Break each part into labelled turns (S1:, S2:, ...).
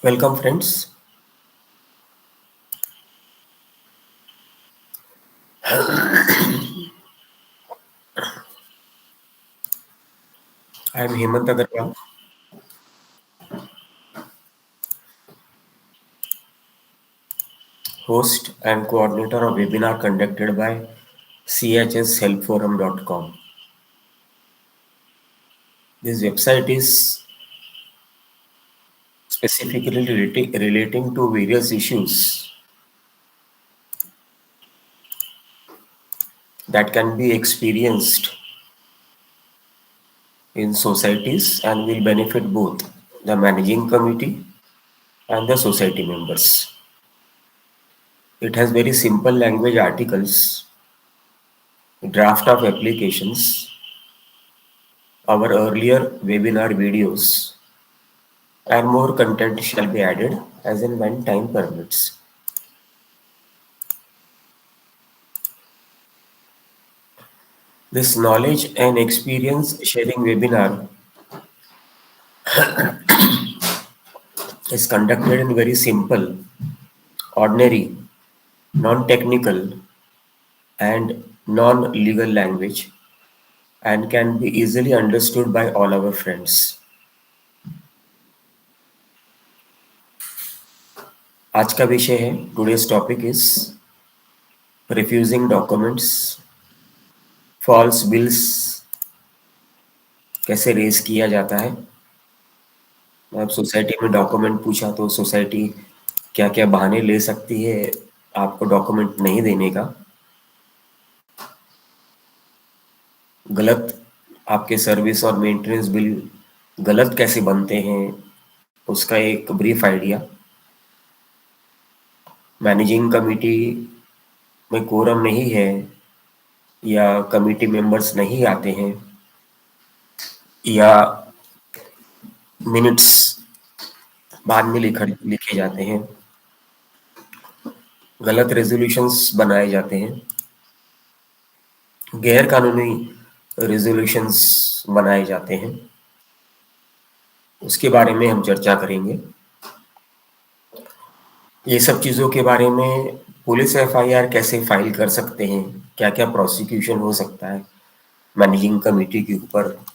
S1: Welcome, friends. I am Hemant Agarwal, host and coordinator of webinar conducted by chshelpforum.com. This website is specifically relating to various issues that can be experienced in societies and will benefit both the managing committee and the society members. It has very simple language articles, draft of applications, our earlier webinar videos, and more content shall be added as and when time permits. This knowledge and experience sharing webinar is conducted in very simple, ordinary, non-technical, and non-legal language and can be easily understood by all our friends. आज का विषय है, today's topic is refusing documents, false bills कैसे raise किया जाता है। अब society में डॉक्यूमेंट पूछा तो सोसाइटी क्या क्या बहाने ले सकती है आपको डॉक्यूमेंट नहीं देने का। गलत आपके सर्विस और मेंटेनेंस बिल गलत कैसे बनते हैं उसका एक ब्रीफ आइडिया। मैनेजिंग कमिटी में कोरम नहीं है या कमिटी मेंबर्स नहीं आते हैं या मिनट्स बाद में लिखे जाते हैं, गलत रेजोल्यूशंस बनाए जाते हैं, गैर कानूनी रेजोल्यूशंस बनाए जाते हैं, उसके बारे में हम चर्चा करेंगे। ये सब चीज़ों के बारे में पुलिस एफआईआर कैसे फाइल कर सकते हैं, क्या क्या प्रोसिक्यूशन हो सकता है, मैनेजिंग कमेटी के ऊपर,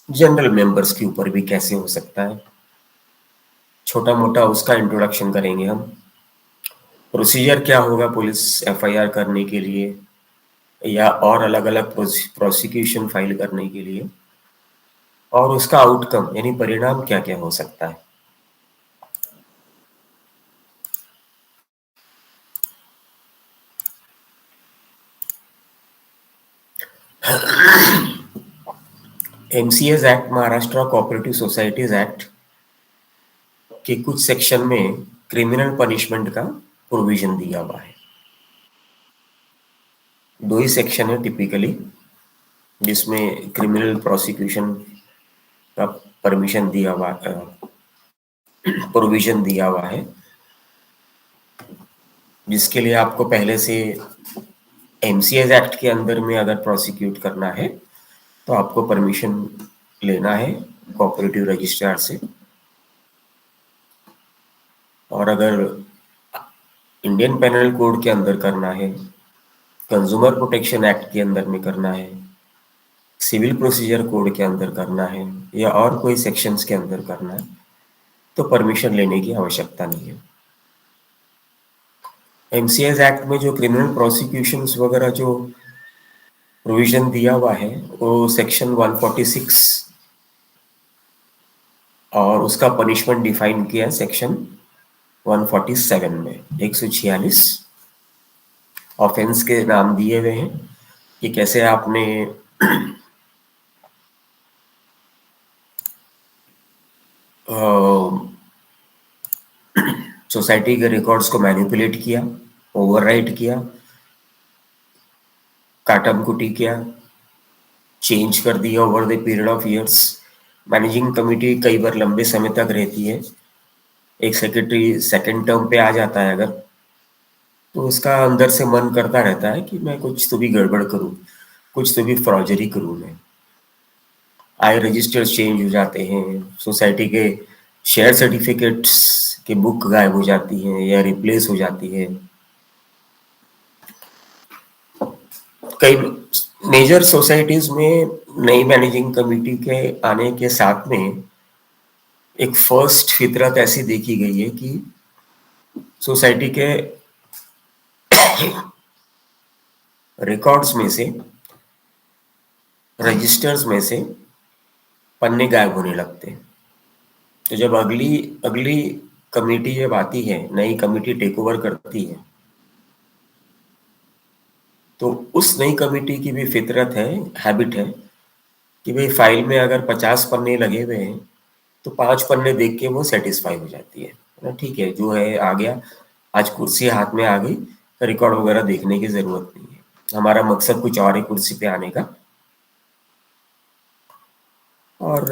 S1: जनरल मेंबर्स के ऊपर भी कैसे हो सकता है, छोटा मोटा उसका इंट्रोडक्शन करेंगे हम। प्रोसीजर क्या होगा पुलिस एफआईआर करने के लिए या और अलग अलग प्रोसिक्यूशन फाइल करने के लिए, और उसका आउटकम यानी परिणाम क्या क्या हो सकता है। MCS act, Maharashtra cooperative societies act के कुछ सेक्शन में क्रिमिनल पनिशमेंट का प्रोविजन दिया हुआ है। दो ही सेक्शन है टिपिकली जिसमें क्रिमिनल प्रोसिक्यूशन का परमिशन दिया हुआ, प्रोविजन दिया हुआ है, जिसके लिए आपको पहले से एमसीएस एक्ट के अंदर में अगर प्रोसिक्यूट करना है तो आपको परमिशन लेना है कोऑपरेटिव रजिस्ट्रार से, और अगर इंडियन पेनल कोड के अंदर करना है, कंज्यूमर प्रोटेक्शन एक्ट के अंदर में करना है, सिविल प्रोसीजर कोड के अंदर करना है या और कोई सेक्शंस के अंदर करना है तो परमिशन लेने की आवश्यकता नहीं है। एमसीएस एक्ट में जो क्रिमिनल प्रोसिक्यूशंस वगैरह जो प्रोविजन दिया हुआ है वो सेक्शन 146 और उसका पनिशमेंट डिफाइन किया है सेक्शन 147 में। 146 ऑफेंस के नाम दिए हुए हैं कि कैसे आपने सोसाइटी के रिकॉर्ड्स को मैनिपुलेट किया, ओवरराइट किया, काटम कुटी किया, चेंज कर दिया over the period of years. Managing committee कई बार लंबे समय तक रहती है, एक सेक्रेटरी सेकंड टर्म पे आ जाता है अगर, तो उसका अंदर से मन करता रहता है कि मैं कुछ तो भी गड़बड़ करूं, कुछ तो भी फ्रॉजरी करूं मैं। आय रजिस्टर्स चेंज हो जाते हैं, सोसाइटी के शेयर सर्टिफिकेट्स कि बुक गायब हो जाती है या रिप्लेस हो जाती है। कई मेजर सोसाइटीज में नई मैनेजिंग कमेटी के आने के साथ में एक फर्स्ट फितरत ऐसी देखी गई है कि सोसाइटी के रिकॉर्ड्स में से, रजिस्टर्स में से पन्ने गायब होने लगते हैं। तो जब अगली अगली कमेटी जब आती है, नई कमेटी टेक ओवर करती है, तो उस नई कमेटी की भी फितरत है, हैबिट है कि भाई फाइल में अगर 50 पन्ने लगे हुए हैं तो 5 पन्ने देख के वो सेटिस्फाई हो जाती है ना, ठीक है जो है आ गया, आज कुर्सी हाथ में आ गई, रिकॉर्ड वगैरह देखने की जरूरत नहीं है, हमारा मकसद कुछ और है कुर्सी पे आने का। और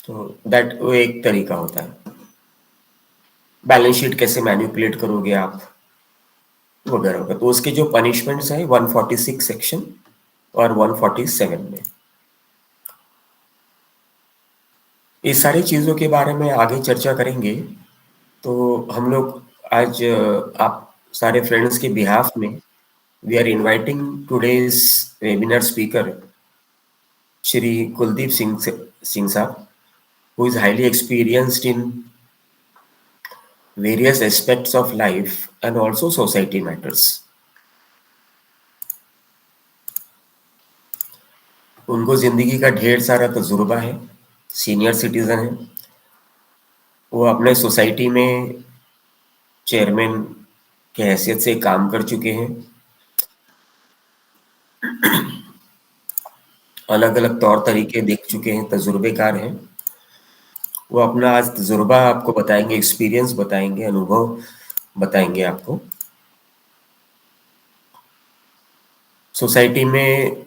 S1: तो दैट वो एक तरीका होता है। बैलेंस शीट कैसे मैनिपुलेट करोगे आप वगैरह वगैरह, तो उसके जो पनिशमेंट्स हैं 146 सेक्शन और 147 में, इस सारी चीज़ों के बारे में आगे चर्चा करेंगे। तो हम लोग आज आप सारे फ्रेंड्स के बिहाफ में we are inviting today's webinar speaker Shri Kuldeep Singh sahab, who is highly experienced in various aspects of life and also society matters. उनको जिंदगी का ढेर सारा तजुर्बा है, सीनियर सिटीजन है, वो अपने सोसाइटी में चेयरमैन के हैसियत से काम कर चुके हैं, अलग अलग तौर तरीके देख चुके हैं, तजुर्बेकार हैं। वो अपना आज तजुर्बा आपको बताएंगे, एक्सपीरियंस बताएंगे, अनुभव बताएंगे आपको। सोसाइटी में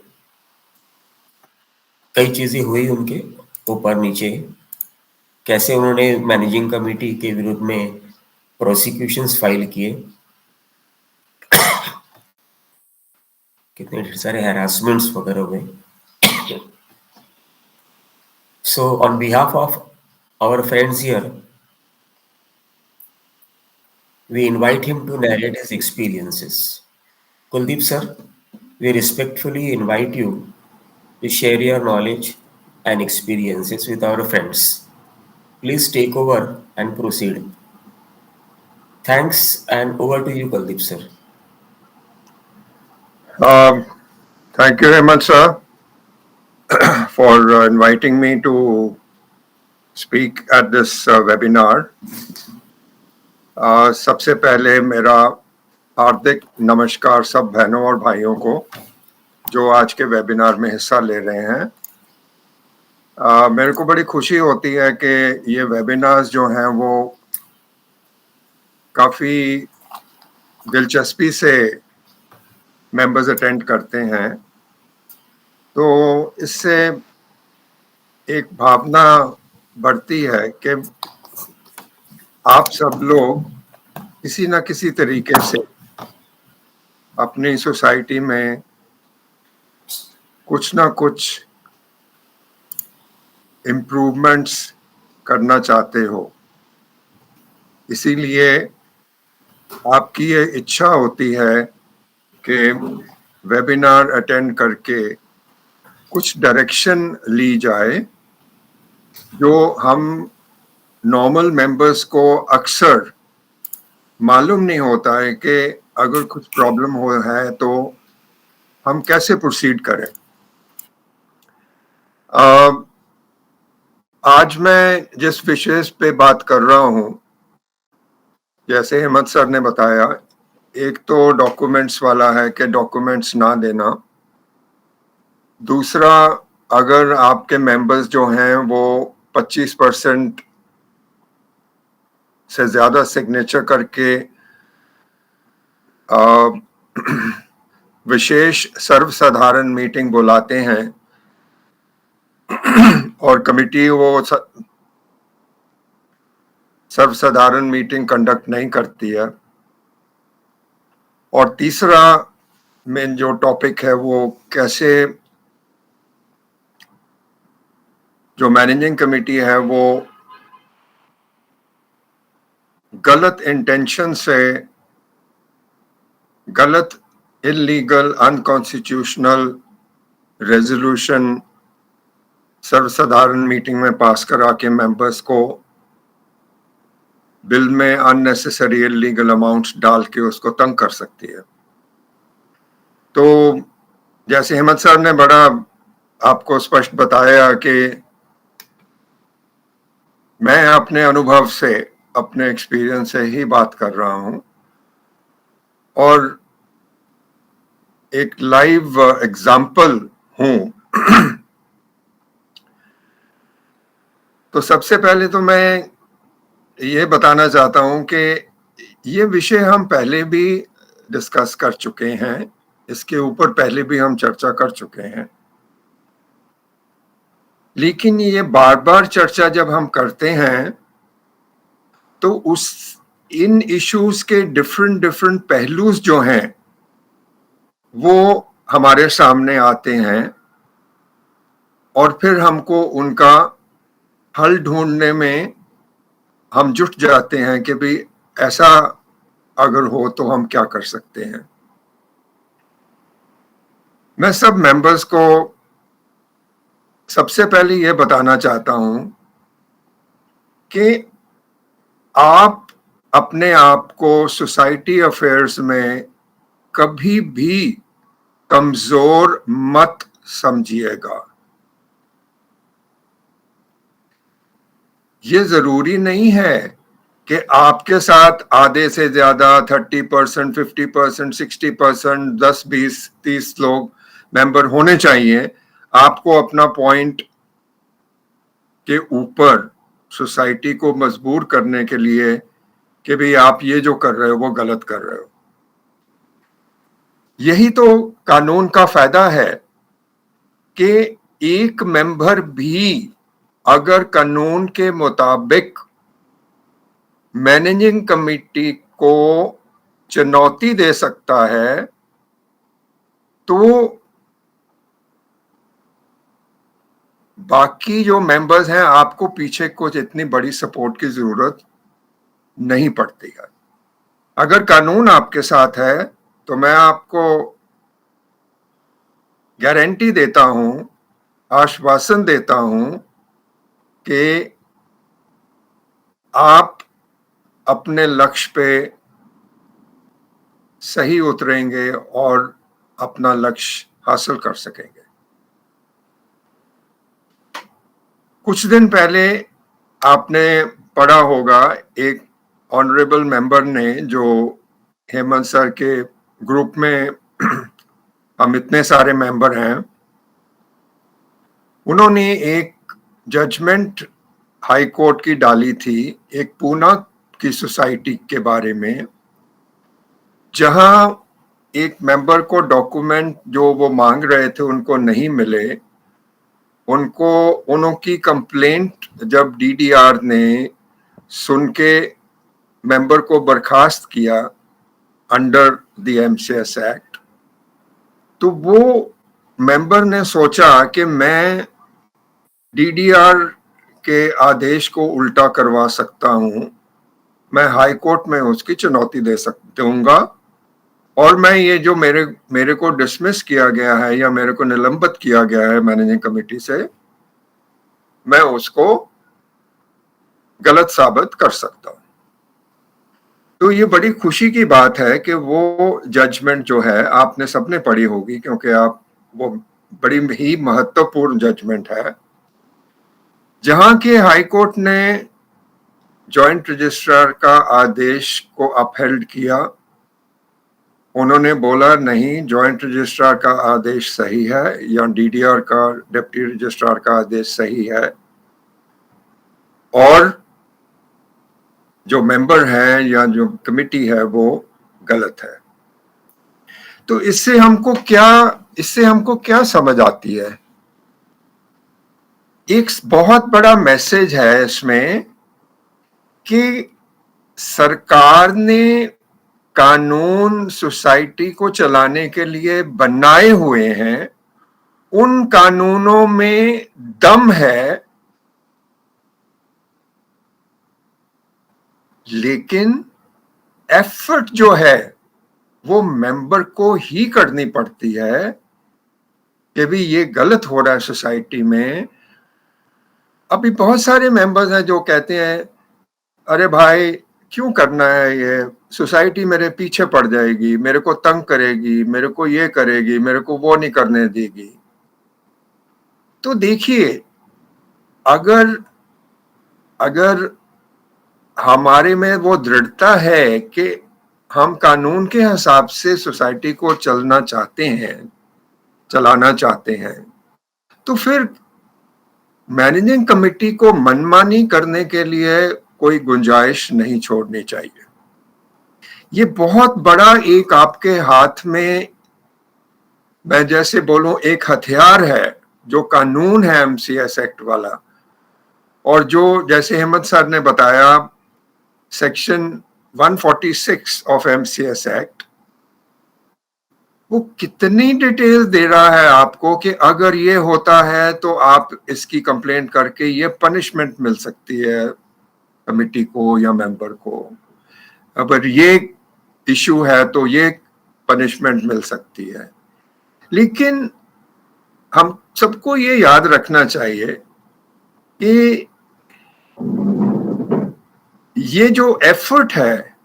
S1: कई चीजें हुई उनके ऊपर नीचे, कैसे उन्होंने मैनेजिंग कमेटी के विरुद्ध में प्रोसिक्यूशंस फाइल किए, कितने ढेर सारे हैरासमेंट्स वगैरह हुए। So on behalf of our friends here, we invite him to narrate his experiences. Kuldeep sir, we respectfully invite you to share your knowledge and experiences with our friends. Please take over and proceed. Thanks, and over to you, Kuldeep sir.
S2: Thank you, Hemant sir, for inviting me to speak at this webinar. सबसे पहले मेरा हार्दिक नमस्कार सब बहनों और भाइयों को जो आज के वेबिनार में हिस्सा ले रहे हैं। मेरे को बड़ी खुशी होती है कि ये वेबिनार्स जो हैं वो काफ़ी दिलचस्पी से मेंबर्स अटेंड करते हैं, तो इससे एक भावना बढ़ती है कि आप सब लोग किसी न किसी तरीके से अपनी सोसाइटी में कुछ ना कुछ इम्प्रूवमेंट्स करना चाहते हो, इसीलिए आपकी ये इच्छा होती है कि वेबिनार अटेंड करके कुछ डायरेक्शन ली जाए जो हम नॉर्मल मेंबर्स को अक्सर मालूम नहीं होता है कि अगर कुछ प्रॉब्लम हो है तो हम कैसे प्रोसीड करें। आज मैं जिस विषय पे बात कर रहा हूं, जैसे हेमंत सर ने बताया, एक तो डॉक्यूमेंट्स वाला है कि डॉक्यूमेंट्स ना देना, दूसरा अगर आपके मेंबर्स जो हैं वो 25% से ज़्यादा सिग्नेचर करके विशेष सर्वसाधारण मीटिंग बुलाते हैं और कमिटी वो सर्वसाधारण मीटिंग कंडक्ट नहीं करती है, और तीसरा मेन जो टॉपिक है वो कैसे जो मैनेजिंग कमेटी है वो गलत इंटेंशन से गलत इलीगल अनकॉन्स्टिट्यूशनल रेजोल्यूशन सर्वसाधारण मीटिंग में पास करा के मेंबर्स को बिल में अननेसेसरी इलीगल अमाउंट्स डाल के उसको तंग कर सकती है। तो जैसे हेमंत सर ने बड़ा आपको स्पष्ट बताया कि मैं अपने अनुभव से, अपने एक्सपीरियंस से ही बात कर रहा हूं और एक लाइव एग्जाम्पल हूं। तो सबसे पहले तो मैं ये बताना चाहता हूं कि ये विषय हम पहले भी डिस्कस कर चुके हैं, इसके ऊपर पहले भी हम चर्चा कर चुके हैं, लेकिन ये बार बार चर्चा जब हम करते हैं तो इन इश्यूज के डिफरेंट पहलू जो हैं वो हमारे सामने आते हैं और फिर हमको उनका हल ढूंढने में हम जुट जाते हैं कि भाई ऐसा अगर हो तो हम क्या कर सकते हैं। मैं सब मेंबर्स को सबसे पहले ये बताना चाहता हूं कि आप अपने आप को सोसाइटी अफेयर्स में कभी भी कमजोर मत समझिएगा। ये जरूरी नहीं है कि आपके साथ आधे से ज्यादा 30%, 50%, 60%, 10, 20, 30 लोग मेंबर होने चाहिए। आपको अपना पॉइंट के ऊपर सोसाइटी को मजबूर करने के लिए कि भाई आप ये जो कर रहे हो वो गलत कर रहे हो। यही तो कानून का फायदा है कि एक मेंबर भी अगर कानून के मुताबिक मैनेजिंग कमेटी को चुनौती दे सकता है तो बाकी जो मेंबर्स हैं आपको पीछे कुछ इतनी बड़ी सपोर्ट की जरूरत नहीं पड़ती है। अगर कानून आपके साथ है तो मैं आपको गारंटी देता हूं, आश्वासन देता हूं कि आप अपने लक्ष्य पे सही उतरेंगे और अपना लक्ष्य हासिल कर सकेंगे। कुछ दिन पहले आपने पढ़ा होगा एक ऑनरेबल मेंबर ने, जो हेमंत सर के ग्रुप में हम इतने सारे मेंबर हैं, उन्होंने एक जजमेंट हाई कोर्ट की डाली थी एक पूना की सोसाइटी के बारे में, जहां एक मेंबर को डॉक्यूमेंट जो वो मांग रहे थे उनको नहीं मिले। उनकी कंप्लेंट जब डीडीआर ने सुन के मेंबर को बर्खास्त किया अंडर द एमसीएस एक्ट, तो वो मेंबर ने सोचा कि मैं डीडीआर के आदेश को उल्टा करवा सकता हूं, मैं हाई कोर्ट में उसकी चुनौती दूंगा और मैं ये जो मेरे को डिसमिस किया गया है या मेरे को निलंबित किया गया है मैनेजिंग कमेटी से, मैं उसको गलत साबित कर सकता हूं। तो ये बड़ी खुशी की बात है कि वो जजमेंट जो है आपने सबने पढ़ी होगी, क्योंकि आप वो बड़ी ही महत्वपूर्ण जजमेंट है, जहां के हाई कोर्ट ने जॉइंट रजिस्ट्रार का आदेश को अपहेल्ड किया। उन्होंने बोला नहीं, जॉइंट रजिस्ट्रार का आदेश सही है या डीडीआर का, डिप्टी रजिस्ट्रार का आदेश सही है और जो मेंबर है या जो कमिटी है वो गलत है। तो इससे हमको क्या समझ आती है? एक बहुत बड़ा मैसेज है इसमें कि सरकार ने कानून सोसाइटी को चलाने के लिए बनाए हुए हैं, उन कानूनों में दम है लेकिन एफर्ट जो है वो मेंबर को ही करनी पड़ती है कि भी ये गलत हो रहा है सोसाइटी में। अभी बहुत सारे मेंबर्स हैं जो कहते हैं अरे भाई क्यों करना है, ये सोसाइटी मेरे पीछे पड़ जाएगी, मेरे को तंग करेगी, मेरे को ये करेगी, मेरे को वो नहीं करने देगी। तो देखिए, अगर अगर हमारे में वो दृढ़ता है कि हम कानून के हिसाब से सोसाइटी को चलाना चाहते हैं, तो फिर मैनेजिंग कमेटी को मनमानी करने के लिए कोई गुंजाइश नहीं छोड़नी चाहिए। ये बहुत बड़ा एक आपके हाथ में, मैं जैसे बोलूं, एक हथियार है जो कानून है एमसीएस एक्ट वाला, और जो जैसे हेमंत सर ने बताया सेक्शन 146 ऑफ एमसीएस एक्ट, वो कितनी डिटेल दे रहा है आपको कि अगर ये होता है तो आप इसकी कंप्लेंट करके ये पनिशमेंट मिल सकती है कमिटी को या मेंबर को, अगर ये इशू है तो ये पनिशमेंट मिल सकती है। लेकिन हम सबको ये याद रखना चाहिए कि ये जो एफर्ट है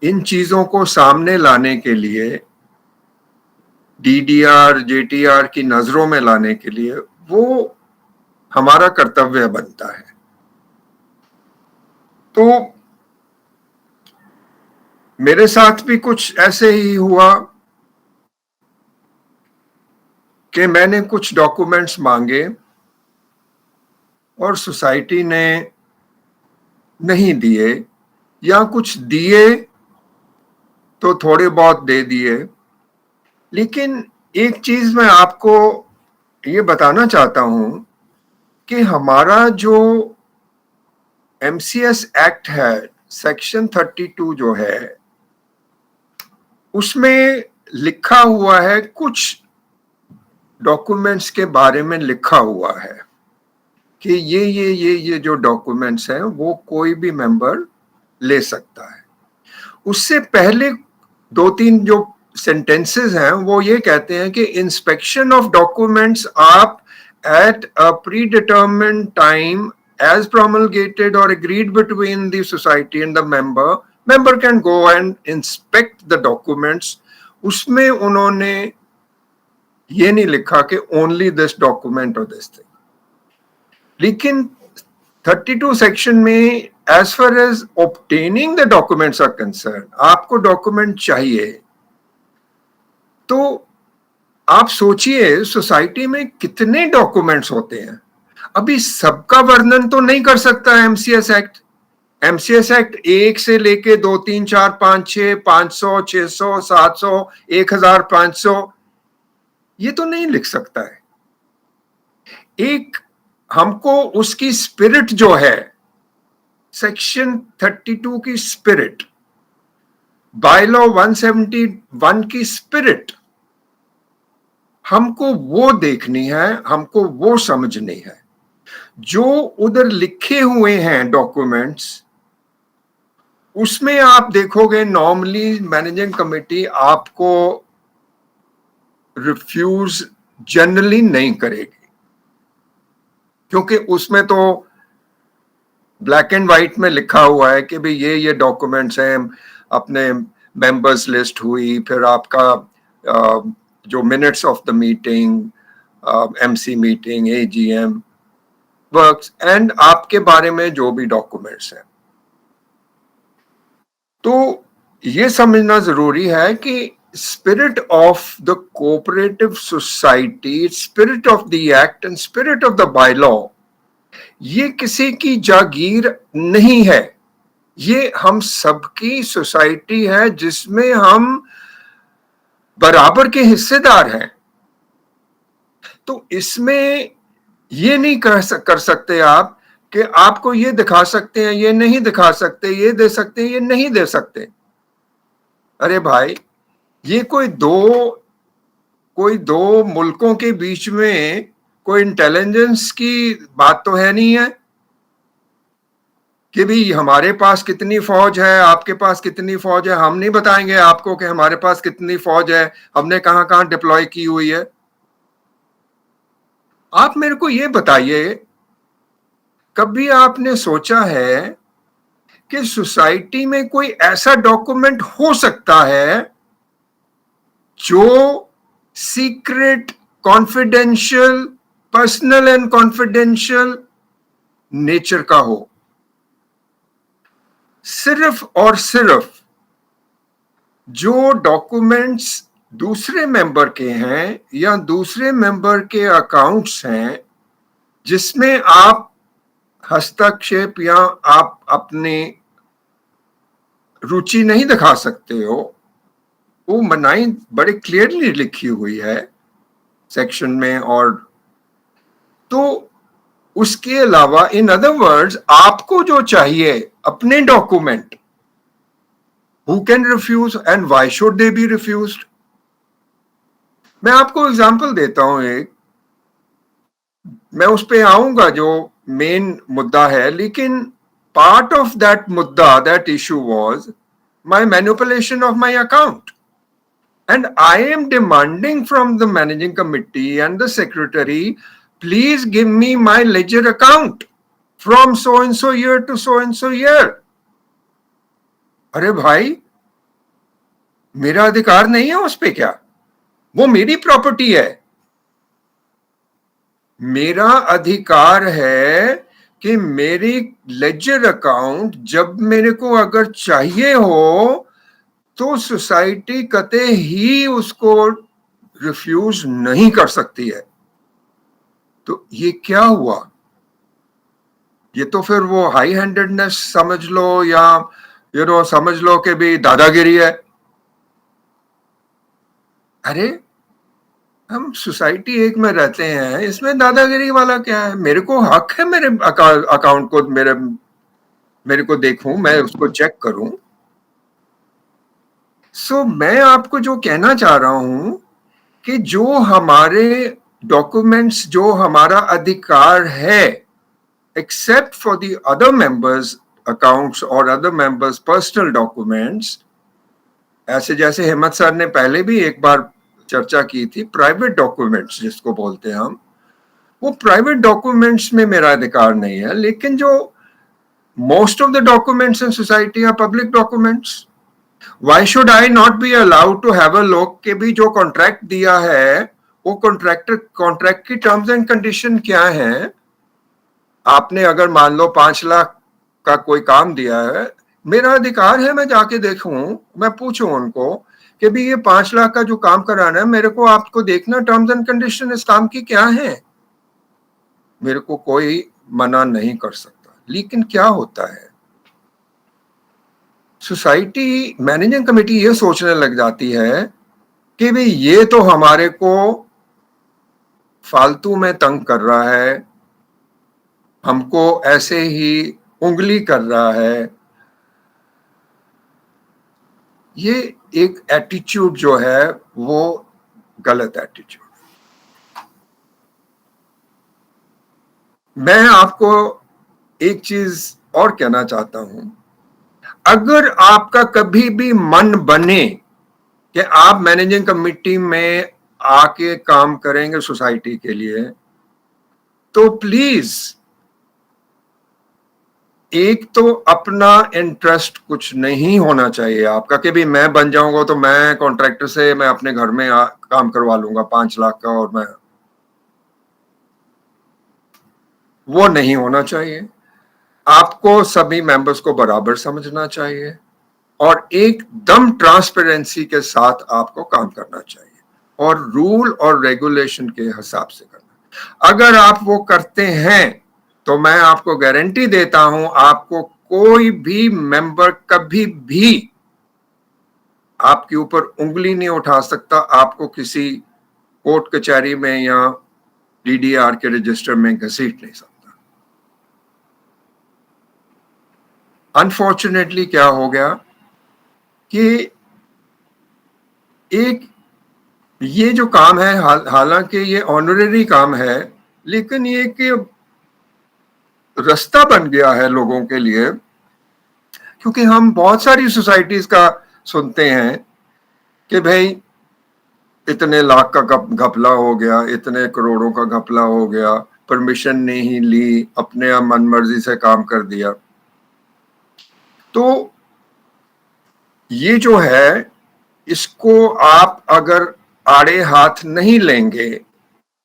S2: इन चीजों को सामने लाने के लिए, डीडीआर जेटीआर की नजरों में लाने के लिए, वो हमारा कर्तव्य बनता है। तो मेरे साथ भी कुछ ऐसे ही हुआ कि मैंने कुछ डॉक्यूमेंट्स मांगे और सोसाइटी ने नहीं दिए, या कुछ दिए तो थोड़े बहुत दे दिए। लेकिन एक चीज मैं आपको ये बताना चाहता हूं कि हमारा जो एमसीएस एक्ट है सेक्शन 32 जो है, उसमें लिखा हुआ है, कुछ डॉक्यूमेंट्स के बारे में लिखा हुआ है कि ये जो डॉक्यूमेंट्स हैं वो कोई भी मेंबर ले सकता है। उससे पहले दो तीन जो सेंटेंसेस हैं वो ये कहते हैं कि इंस्पेक्शन ऑफ डॉक्यूमेंट्स आप at a pre determined time as promulgated or agreed between the society and the member can go and inspect the documents। उसमें उन्होंने ये नहीं लिखा कि only this document or this thing। लेकिन 32 सेक्शन में as far as obtaining the documents are concerned, आपको document चाहिए तो आप सोचिए सोसाइटी में कितने डॉक्यूमेंट्स होते हैं। अभी सबका वर्णन तो नहीं कर सकता एमसीएस एक्ट। एमसीएस एक्ट 1 से लेके 2, 3, 4, 5, 6, 500, 600, 700, 1500 ये तो नहीं लिख सकता है। एक हमको उसकी स्पिरिट जो है, सेक्शन 32 की स्पिरिट, बायलॉ 171 की स्पिरिट, हमको वो देखनी है, हमको वो समझनी है। जो उधर लिखे हुए हैं डॉक्यूमेंट्स, उसमें आप देखोगे नॉर्मली मैनेजिंग कमेटी आपको रिफ्यूज जनरली नहीं करेगी, क्योंकि उसमें तो ब्लैक एंड व्हाइट में लिखा हुआ है कि भाई ये डॉक्यूमेंट्स हैं, अपने मेंबर्स लिस्ट हुई, फिर आपका जो minutes of the meeting, MC meeting, AGM works, and आपके बारे में जो भी डॉक्यूमेंट्स हैं। तो ये समझना जरूरी है कि spirit of the cooperative society, spirit of the act and spirit of the bylaw, ये किसी की जागीर नहीं है, ये हम सबकी सोसाइटी है जिसमें हम बराबर के हिस्सेदार हैं। तो इसमें ये नहीं कर सकते आप कि आपको ये दिखा सकते हैं, ये नहीं दिखा सकते, ये दे सकते हैं, ये नहीं दे सकते। अरे भाई, ये कोई दो मुल्कों के बीच में कोई इंटेलिजेंस की बात तो है नहीं है। कि भी हमारे पास कितनी फौज है, आपके पास कितनी फौज है, हम नहीं बताएंगे आपको कि हमारे पास कितनी फौज है, हमने कहां कहां डिप्लॉय की हुई है। आप मेरे को ये बताइए, कभी आपने सोचा है कि सोसाइटी में कोई ऐसा डॉक्यूमेंट हो सकता है जो secret, confidential, personal and confidential nature का हो, सिर्फ और सिर्फ जो डॉक्यूमेंट्स दूसरे मेंबर के हैं या दूसरे मेंबर के अकाउंट्स हैं जिसमें आप हस्तक्षेप या आप अपनी रुचि नहीं दिखा सकते हो, वो मनाही बड़े क्लियरली लिखी हुई है सेक्शन में। और तो उसके अलावा, इन अदर वर्ड्स, आपको जो चाहिए अपने document, who can refuse and why should they be refused? मैं आपको एग्जांपल देता हूं एक, मैं उस पे आऊंगा जो मेन मुद्दा है, लेकिन पार्ट ऑफ दैट मुद्दा, that issue was my manipulation of my account, and I am demanding from the managing committee and the secretary, please give me my ledger account from so and so year to so and so year. अरे भाई, मेरा अधिकार नहीं है उस पे क्या? वो मेरी प्रॉपर्टी है। मेरा अधिकार है कि मेरी लेजर अकाउंट जब मेरे को अगर चाहिए हो तो सोसाइटी कते ही उसको रिफ्यूज नहीं कर सकती है। तो ये क्या हुआ? ये तो फिर वो हाई हैंडेडनेस समझ लो, या समझ लो कि भी दादागिरी है। अरे, हम सोसाइटी एक में रहते हैं, इसमें दादागिरी वाला क्या है? मेरे को हक है मेरे अकाउंट को मेरे को देखूं, मैं उसको चेक करूं। सो मैं आपको जो कहना चाह रहा हूं कि जो हमारे डॉक्यूमेंट्स, जो हमारा अधिकार है, except for the other members accounts और अदर मेंबर्स पर्सनल डॉक्यूमेंट्स, ऐसे जैसे हेमंत सर ने पहले भी एक बार चर्चा की थी, प्राइवेट डॉक्यूमेंट्स जिसको बोलते हैं हम, वो प्राइवेट डॉक्यूमेंट्स में मेरा अधिकार नहीं है। लेकिन जो most of the documents in society are public documents. Why should I not be allowed to have a look कि भी जो कॉन्ट्रैक्ट दिया है वो कॉन्ट्रैक्ट की टर्म्स एंड कंडीशन क्या है? आपने अगर मान लो 5 लाख का कोई काम दिया है, मेरा अधिकार है मैं जाके देखूं, मैं पूछूं उनको कि भी ये 5 लाख का जो काम कराना है, मेरे को आपको देखना टर्म्स एंड कंडीशन इस काम की क्या है। मेरे को कोई मना नहीं कर सकता। लेकिन क्या होता है, सोसाइटी मैनेजिंग कमेटी ये सोचने लग जाती है कि भाई ये तो हमारे को फालतू में तंग कर रहा है, हमको ऐसे ही उंगली कर रहा है। ये एक एटीट्यूड जो है वो गलत एटीट्यूड। मैं आपको एक चीज और कहना चाहता हूं, अगर आपका कभी भी मन बने कि आप मैनेजिंग कमेटी में आके काम करेंगे सोसाइटी के लिए, तो प्लीज एक तो अपना इंटरेस्ट कुछ नहीं होना चाहिए आपका कि भी मैं बन जाऊंगा तो मैं कॉन्ट्रैक्टर से मैं अपने घर में काम करवा लूंगा 5 लाख का, और मैं, वो नहीं होना चाहिए। आपको सभी मेंबर्स को बराबर समझना चाहिए और एकदम ट्रांसपेरेंसी के साथ आपको काम करना चाहिए और रूल और रेगुलेशन के हिसाब से करना। अगर आप वो करते हैं तो मैं आपको गारंटी देता हूं, आपको कोई भी मेंबर कभी भी आपके ऊपर उंगली नहीं उठा सकता, आपको किसी कोर्ट कचहरी में या डीडीआर के रजिस्टर में घसीट नहीं सकता। अनफॉर्चुनेटली क्या हो गया कि एक ये जो काम है, हालांकि ये ऑनरेरी काम है, लेकिन ये कि रास्ता बन गया है लोगों के लिए, क्योंकि हम बहुत सारी सोसाइटीज का सुनते हैं कि भाई इतने लाख का घपला हो गया, इतने करोड़ों का घपला हो गया, परमिशन नहीं ली, अपने मनमर्जी से काम कर दिया। तो ये जो है, इसको आप अगर आड़े हाथ नहीं लेंगे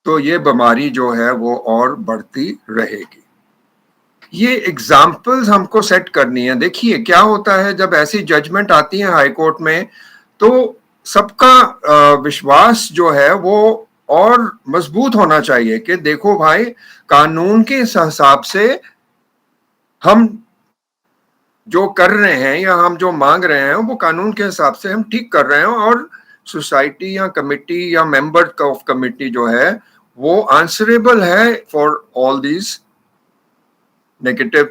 S2: तो ये बीमारी जो है वो और बढ़ती रहेगी। ये एग्जाम्पल्स हमको सेट करनी है। देखिए क्या होता है जब ऐसी जजमेंट आती है हाई कोर्ट में, तो सबका विश्वास जो है वो और मजबूत होना चाहिए कि देखो भाई, कानून के हिसाब से हम जो कर रहे हैं या हम जो मांग रहे हैं वो कानून के हिसाब से हम ठीक कर रहे हैं, और सोसाइटी या कमिटी या मेंबर ऑफ कमिटी जो है वो आंसरेबल है for all these negative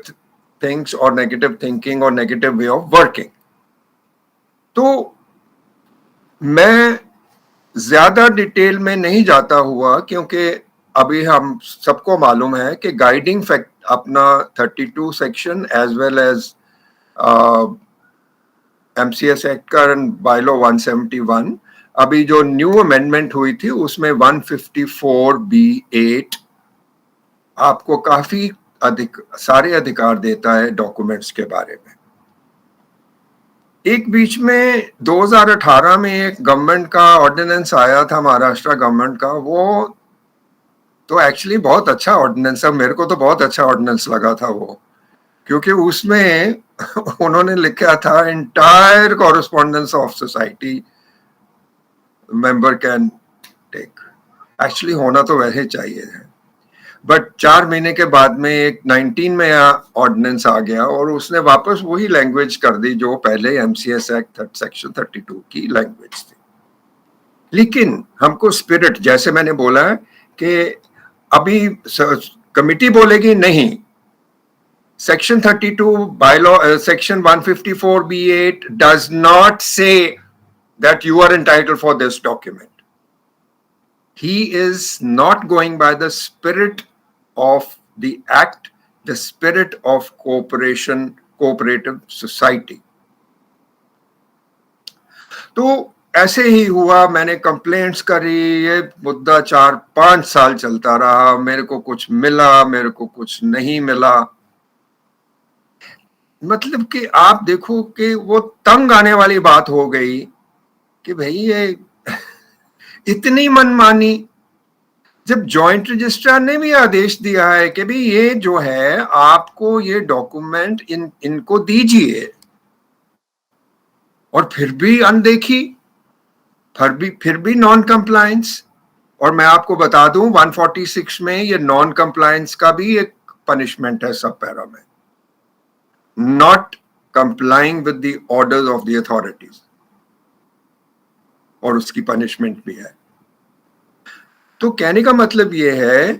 S2: things और नेगेटिव थिंकिंग और नेगेटिव वे ऑफ वर्किंग। तो मैं ज्यादा डिटेल में नहीं जाता हुआ, क्योंकि अभी हम सबको मालूम है कि गाइडिंग फैक्ट अपना 32 section as well as MCS act का बायलॉ 171, अभी जो न्यू अमेंडमेंट हुई थी उसमें 154B8 आपको काफी सारे अधिकार देता है डॉक्यूमेंट्स के बारे में। एक बीच में 2018 में एक गवर्नमेंट का ऑर्डिनेंस आया था, महाराष्ट्र गवर्नमेंट का, वो तो एक्चुअली बहुत अच्छा ऑर्डिनेंस है, मेरे को तो बहुत अच्छा ऑर्डिनेंस लगा था वो, क्योंकि उसमें उन्होंने लिखा था entire correspondence of society member can take. Actually होना तो वैसे चाहिए है, बट 4 महीने के बाद में एक 19 में ऑर्डिनेंस आ गया और उसने वापस वही लैंग्वेज कर दी जो पहले MCS एक्ट सेक्शन 32 की लैंग्वेज थी। लेकिन हमको स्पिरिट, जैसे मैंने बोला कि अभी कमिटी बोलेगी नहीं, section 32 bylaw section 154B8 does not say that you are entitled for this document. He is not going by the spirit of the act, the spirit of cooperation, cooperative society. तो ऐसे ही हुआ, मैंने complaints करी, ये मुद्दा 4-5 साल चलता रहा, मेरे को कुछ मिला, मेरे को कुछ नहीं मिला। मतलब कि आप देखो कि वो तंग आने वाली बात हो गई कि भाई ये इतनी मनमानी, जब जॉइंट रजिस्ट्रार ने भी आदेश दिया है कि भाई ये जो है आपको ये डॉक्यूमेंट इनको दीजिए, और फिर भी अनदेखी, फिर भी नॉन कंप्लायंस। और मैं आपको बता दूं 146 में ये नॉन कंप्लायंस का भी एक पनिशमेंट है सब पैरा में, not complying with the orders of the authorities, और उसकी पनिशमेंट भी है। तो कहने का मतलब ये है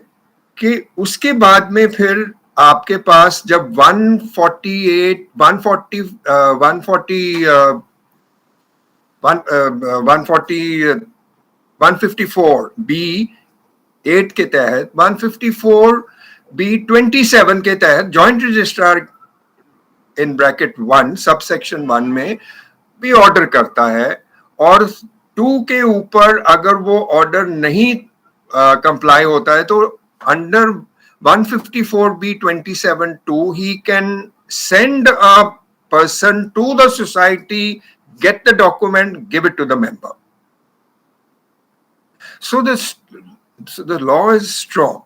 S2: कि उसके बाद में फिर आपके पास जब 154B8 के तहत 154B27 के तहत joint registrar in bracket 1 subsection 1 में भी ऑर्डर करता है, और 2 के ऊपर अगर वो ऑर्डर नहीं कंप्लाई होता है तो under 154B27(2) he can send a person to the society, get the document, give it to the member. So the law is strong.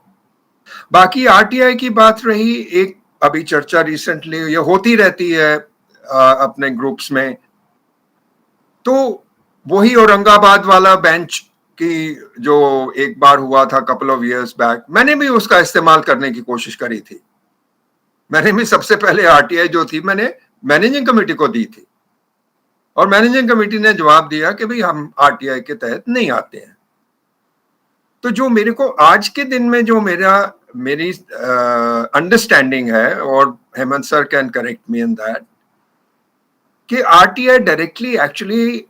S2: बाकी RTI की बात रही, एक अभी चर्चा रिसेंटली ये होती रहती है अपने ग्रुप्स में, तो वही औरंगाबाद वाला बेंच की जो एक बार हुआ था कपल ऑफ इयर्स बैक, मैंने भी उसका इस्तेमाल करने की कोशिश करी थी। मैंने भी सबसे पहले RTI जो थी मैंने मैनेजिंग कमेटी को दी थी, और मैनेजिंग कमेटी ने जवाब दिया कि भाई हम RTI के तहत नहीं आते हैं। तो जो मेरे को आज के दिन में जो मेरी अंडरस्टैंडिंग है, और Hemant sir can correct me in that, कि RTI directly actually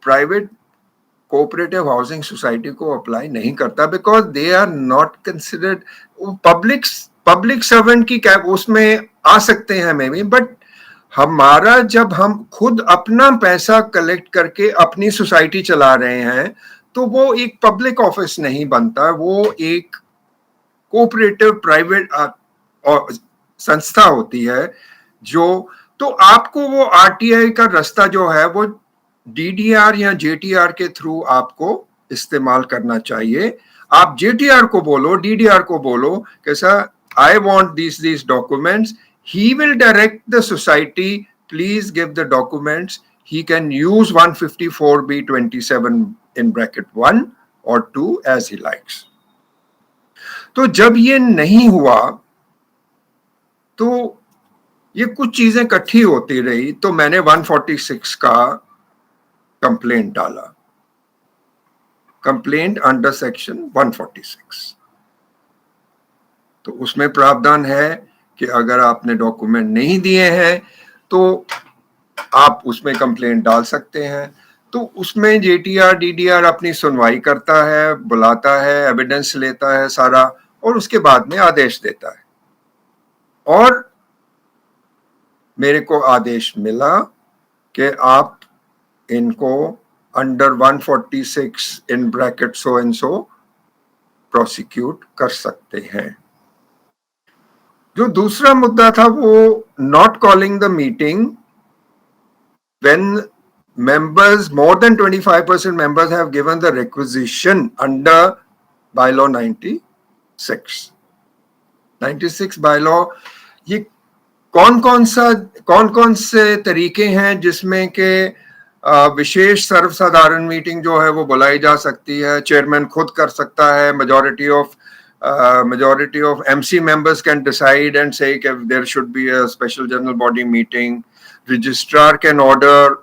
S2: private cooperative housing society को अप्लाई नहीं करता, because they are not considered public servant की कैप उसमें आ सकते हैं मे बी, बट हमारा जब हम खुद अपना पैसा कलेक्ट करके अपनी सोसाइटी चला रहे हैं तो वो एक पब्लिक ऑफिस नहीं बनता, वो एक कोऑपरेटिव प्राइवेट संस्था होती है जो, तो आपको वो आरटीआई का रास्ता जो है वो डीडीआर या जेटीआर के थ्रू आपको इस्तेमाल करना चाहिए। आप जेटीआर को बोलो, डीडीआर को बोलो कि sir I want these documents, he will direct the society, please give the documents. He can use 154B27 in bracket 1 or 2 as he likes. तो जब ये नहीं हुआ तो ये कुछ चीजें इकट्ठी होती रही, तो मैंने 146 का कंप्लेंट डाला, कंप्लेंट अंडर सेक्शन 146। तो उसमें प्रावधान है कि अगर आपने डॉक्यूमेंट नहीं दिए हैं तो आप उसमें कंप्लेंट डाल सकते हैं। तो उसमें जेटीआर डीडीआर अपनी सुनवाई करता है, बुलाता है, एविडेंस लेता है सारा, और उसके बाद में आदेश देता है। और मेरे को आदेश मिला कि आप इनको under 146 in bracket so and so prosecute कर सकते हैं। जो दूसरा मुद्दा था वो not calling the meeting when members, more than 25% members have given the requisition under bylaw 96 bylaw। ये कौन कौन से तरीके हैं जिसमें के विशेष सर्वसाधारण मीटिंग जो है वो बुलाई जा सकती है, चेयरमैन खुद कर सकता है, majority of MC members can decide and say if there should be a special general body meeting, registrar can order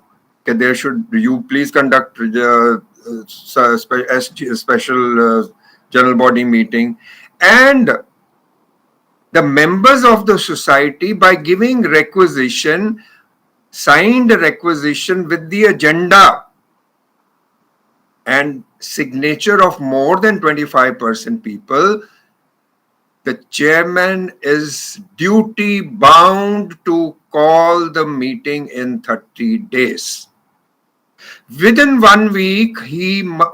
S2: that there should, you please conduct special general body meeting, and the members of the society by giving requisition, signed requisition with the agenda and signature of more than 25% people, the chairman is duty bound to call the meeting in 30 days. Within 1 week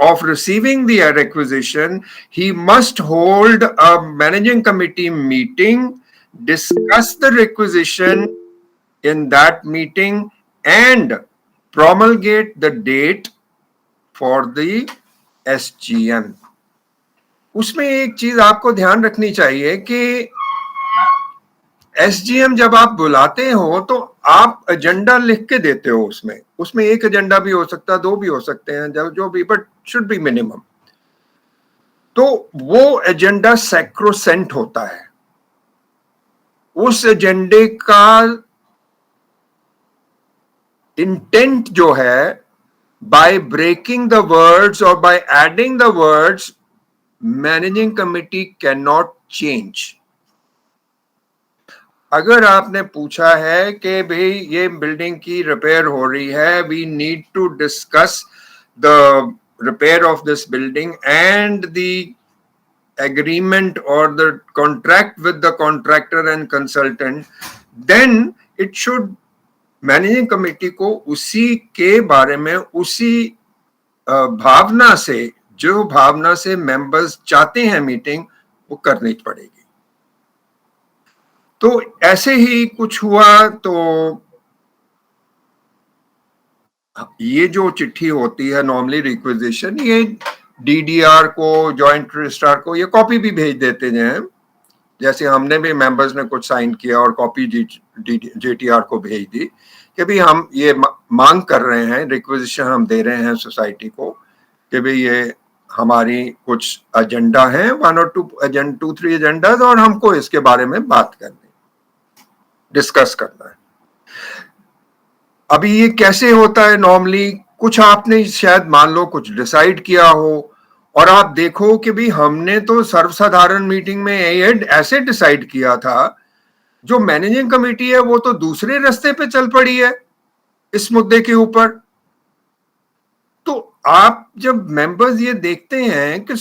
S2: of receiving the requisition, he must hold a managing committee meeting, discuss the requisition in that meeting, and promulgate the date for the SGM. उसमें एक चीज आपको ध्यान रखनी चाहिए कि SGM जब आप बुलाते हो तो आप एजेंडा लिख के देते हो, उसमें एक एजेंडा भी हो सकता है, 2 भी हो सकते हैं, जो भी, बट शुड बी मिनिमम। तो वो एजेंडा सैक्रोसेंट होता है। उस एजेंडे का इंटेंट जो है, by breaking the words or by adding the words, managing committee can not change. अगर आपने पूछा है कि भाई ये बिल्डिंग की रिपेयर हो रही है, we need to discuss the repair of this building and the agreement और the contract with the contractor and consultant, then it should, managing committee को उसी के बारे में, उसी भावना से, जो भावना से मेंबर्स चाहते हैं मीटिंग, वो करनी पड़ेगी। तो ऐसे ही कुछ हुआ। तो ये जो चिट्ठी होती है नॉर्मली रिक्वेजिशन, ये डीडीआर को, जॉइंट रजिस्ट्रार को ये कॉपी भी भेज देते हैं, जैसे हमने भी मेंबर्स ने कुछ साइन किया और कॉपी जेटीआर को भेज दी कि भाई हम ये मांग कर रहे हैं, रिक्वेजिशन हम दे रहे हैं सोसाइटी को कि भाई ये हमारी कुछ एजेंडा है, 1 और 2-3 एजेंडाज, और हमको इसके बारे में बात करनी, डिस्कस करना है। अभी ये कैसे होता है नॉर्मली, कुछ आपने शायद मान लो कुछ डिसाइड किया हो और आप देखो कि भाई हमने तो सर्वसाधारण मीटिंग में ऐसे डिसाइड किया था, जो मैनेजिंग कमेटी है वो तो दूसरे रास्ते पे चल पड़ी है इस मुद्दे के ऊपर। तो आप जब मेंबर्स ये देखते हैं कि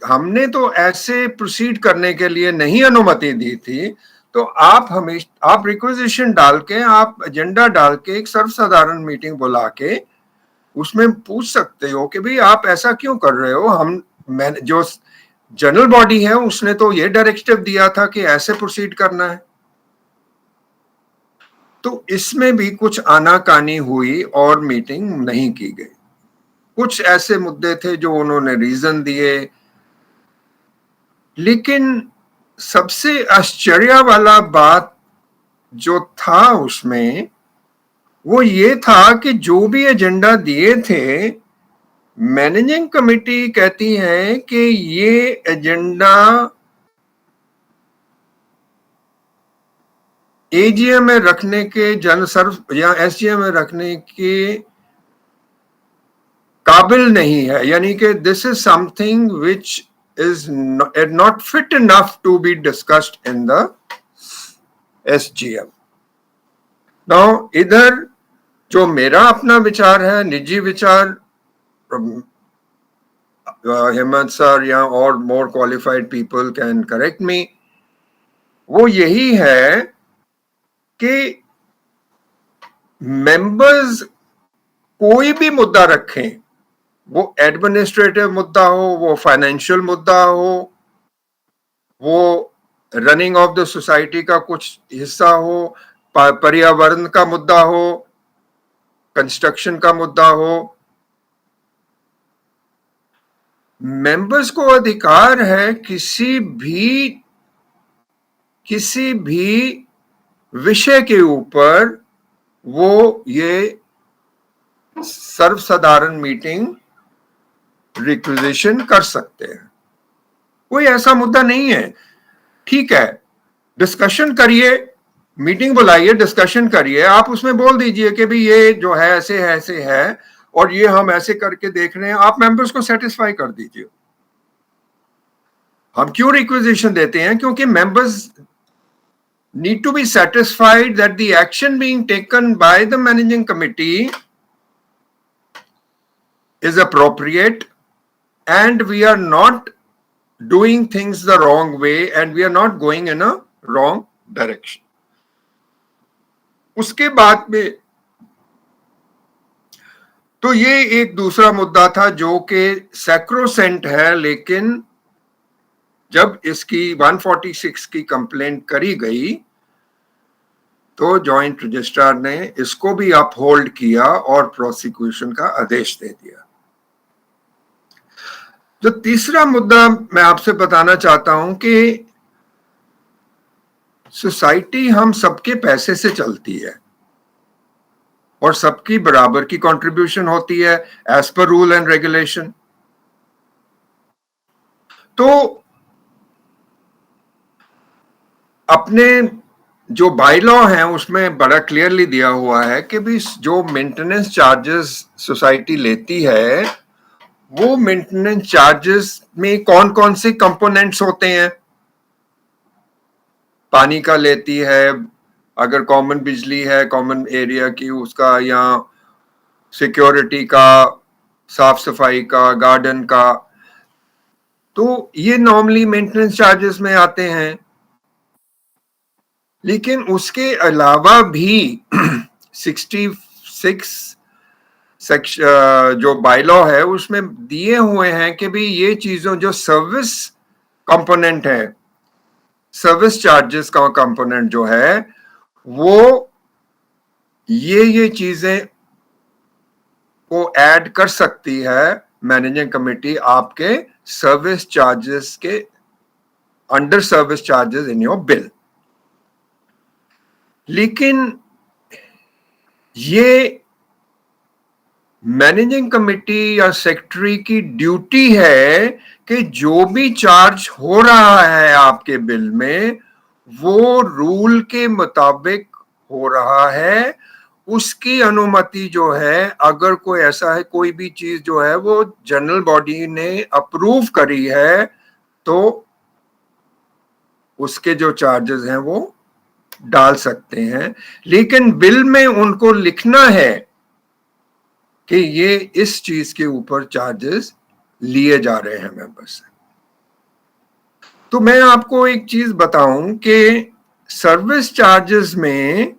S2: हमने तो ऐसे प्रोसीड करने के लिए नहीं अनुमति दी थी, तो आप रिक्वेजिशन डाल के, आप एजेंडा डाल के एक सर्वसाधारण मीटिंग बुला के उसमें पूछ सकते हो कि भाई आप ऐसा क्यों कर रहे हो। मैंने जो जनरल बॉडी है उसने तो ये डायरेक्टिव दिया था कि ऐसे प्रोसीड करना है। तो इसमें भी कुछ आनाकानी हुई और मीटिंग नहीं की गई। कुछ ऐसे मुद्दे थे जो उन्होंने रीजन दिए, लेकिन सबसे आश्चर्य वाला बात जो था उसमें वो ये था कि जो भी एजेंडा दिए थे, मैनेजिंग कमेटी कहती है कि ये एजेंडा एजीएम में रखने के, जन सर्व या एसजीएम में रखने के काबिल नहीं है, यानी कि this is something which is not fit enough to be discussed in the SGM. Now इधर जो मेरा अपना विचार है, निजी विचार, हेमंत सर या और मोर क्वालिफाइड पीपल कैन करेक्ट मी, वो यही है कि मेंबर्स कोई भी मुद्दा रखें, वो एडमिनिस्ट्रेटिव मुद्दा हो, वो फाइनेंशियल मुद्दा हो, वो रनिंग ऑफ द सोसाइटी का कुछ हिस्सा हो, पर्यावरण का मुद्दा हो, कंस्ट्रक्शन का मुद्दा हो, मेंबर्स को अधिकार है किसी भी विषय के ऊपर वो ये सर्वसाधारण मीटिंग रिक्वेजिशन कर सकते हैं। कोई ऐसा मुद्दा नहीं है, ठीक है, डिस्कशन करिए, मीटिंग बुलाइए, डिस्कशन करिए, आप उसमें बोल दीजिए कि भाई ये जो है ऐसे है और ये हम ऐसे करके देख रहे हैं, आप मेंबर्स को सेटिस्फाई कर दीजिए। हम क्यों रिक्वेजिशन देते हैं? क्योंकि members need to be satisfied that the action being taken by the managing committee is appropriate and we are not doing things the wrong way and we are not going in a wrong direction. उसके बाद में तो ये एक दूसरा मुद्दा था जो कि सैक्रोसेंट है, लेकिन जब इसकी 146 की कंप्लेंट करी गई तो जॉइंट रजिस्ट्रार ने इसको भी अपहोल्ड किया और प्रोसिक्यूशन का आदेश दे दिया। जो तीसरा मुद्दा मैं आपसे बताना चाहता हूं कि सोसाइटी हम सबके पैसे से चलती है और सबकी बराबर की कंट्रीब्यूशन होती है as per rule and regulation. तो अपने जो बाई लॉ है उसमें बड़ा क्लियरली दिया हुआ है कि भी जो मेंटेनेंस चार्जेस सोसाइटी लेती है वो मेंटेनेंस चार्जेस में कौन कौन से कंपोनेंट्स होते हैं। पानी का लेती है, अगर कॉमन बिजली है कॉमन एरिया की उसका, या सिक्योरिटी का, साफ सफाई का, गार्डन का, तो ये नॉर्मली मेंटेनेंस चार्जेस में आते हैं। लेकिन उसके अलावा भी 66 जो बायलॉ है उसमें दिए हुए हैं कि भी ये चीजों जो सर्विस कंपोनेंट है, सर्विस चार्जेस का कंपोनेंट जो है वो ये चीजें को ऐड कर सकती है मैनेजिंग कमेटी आपके सर्विस चार्जेस के under service charges in your bill. लेकिन ये मैनेजिंग कमेटी या सेक्रेटरी की ड्यूटी है कि जो भी चार्ज हो रहा है आपके बिल में वो रूल के मुताबिक हो रहा है, उसकी अनुमति जो है, अगर कोई ऐसा है कोई भी चीज जो है वो जनरल बॉडी ने अप्रूव करी है तो उसके जो चार्जेस हैं वो डाल सकते हैं। लेकिन बिल में उनको लिखना है कि ये इस चीज के ऊपर चार्जेस लिए जा रहे हैं मेंबर्स से। तो मैं आपको एक चीज बताऊं कि सर्विस चार्जेस में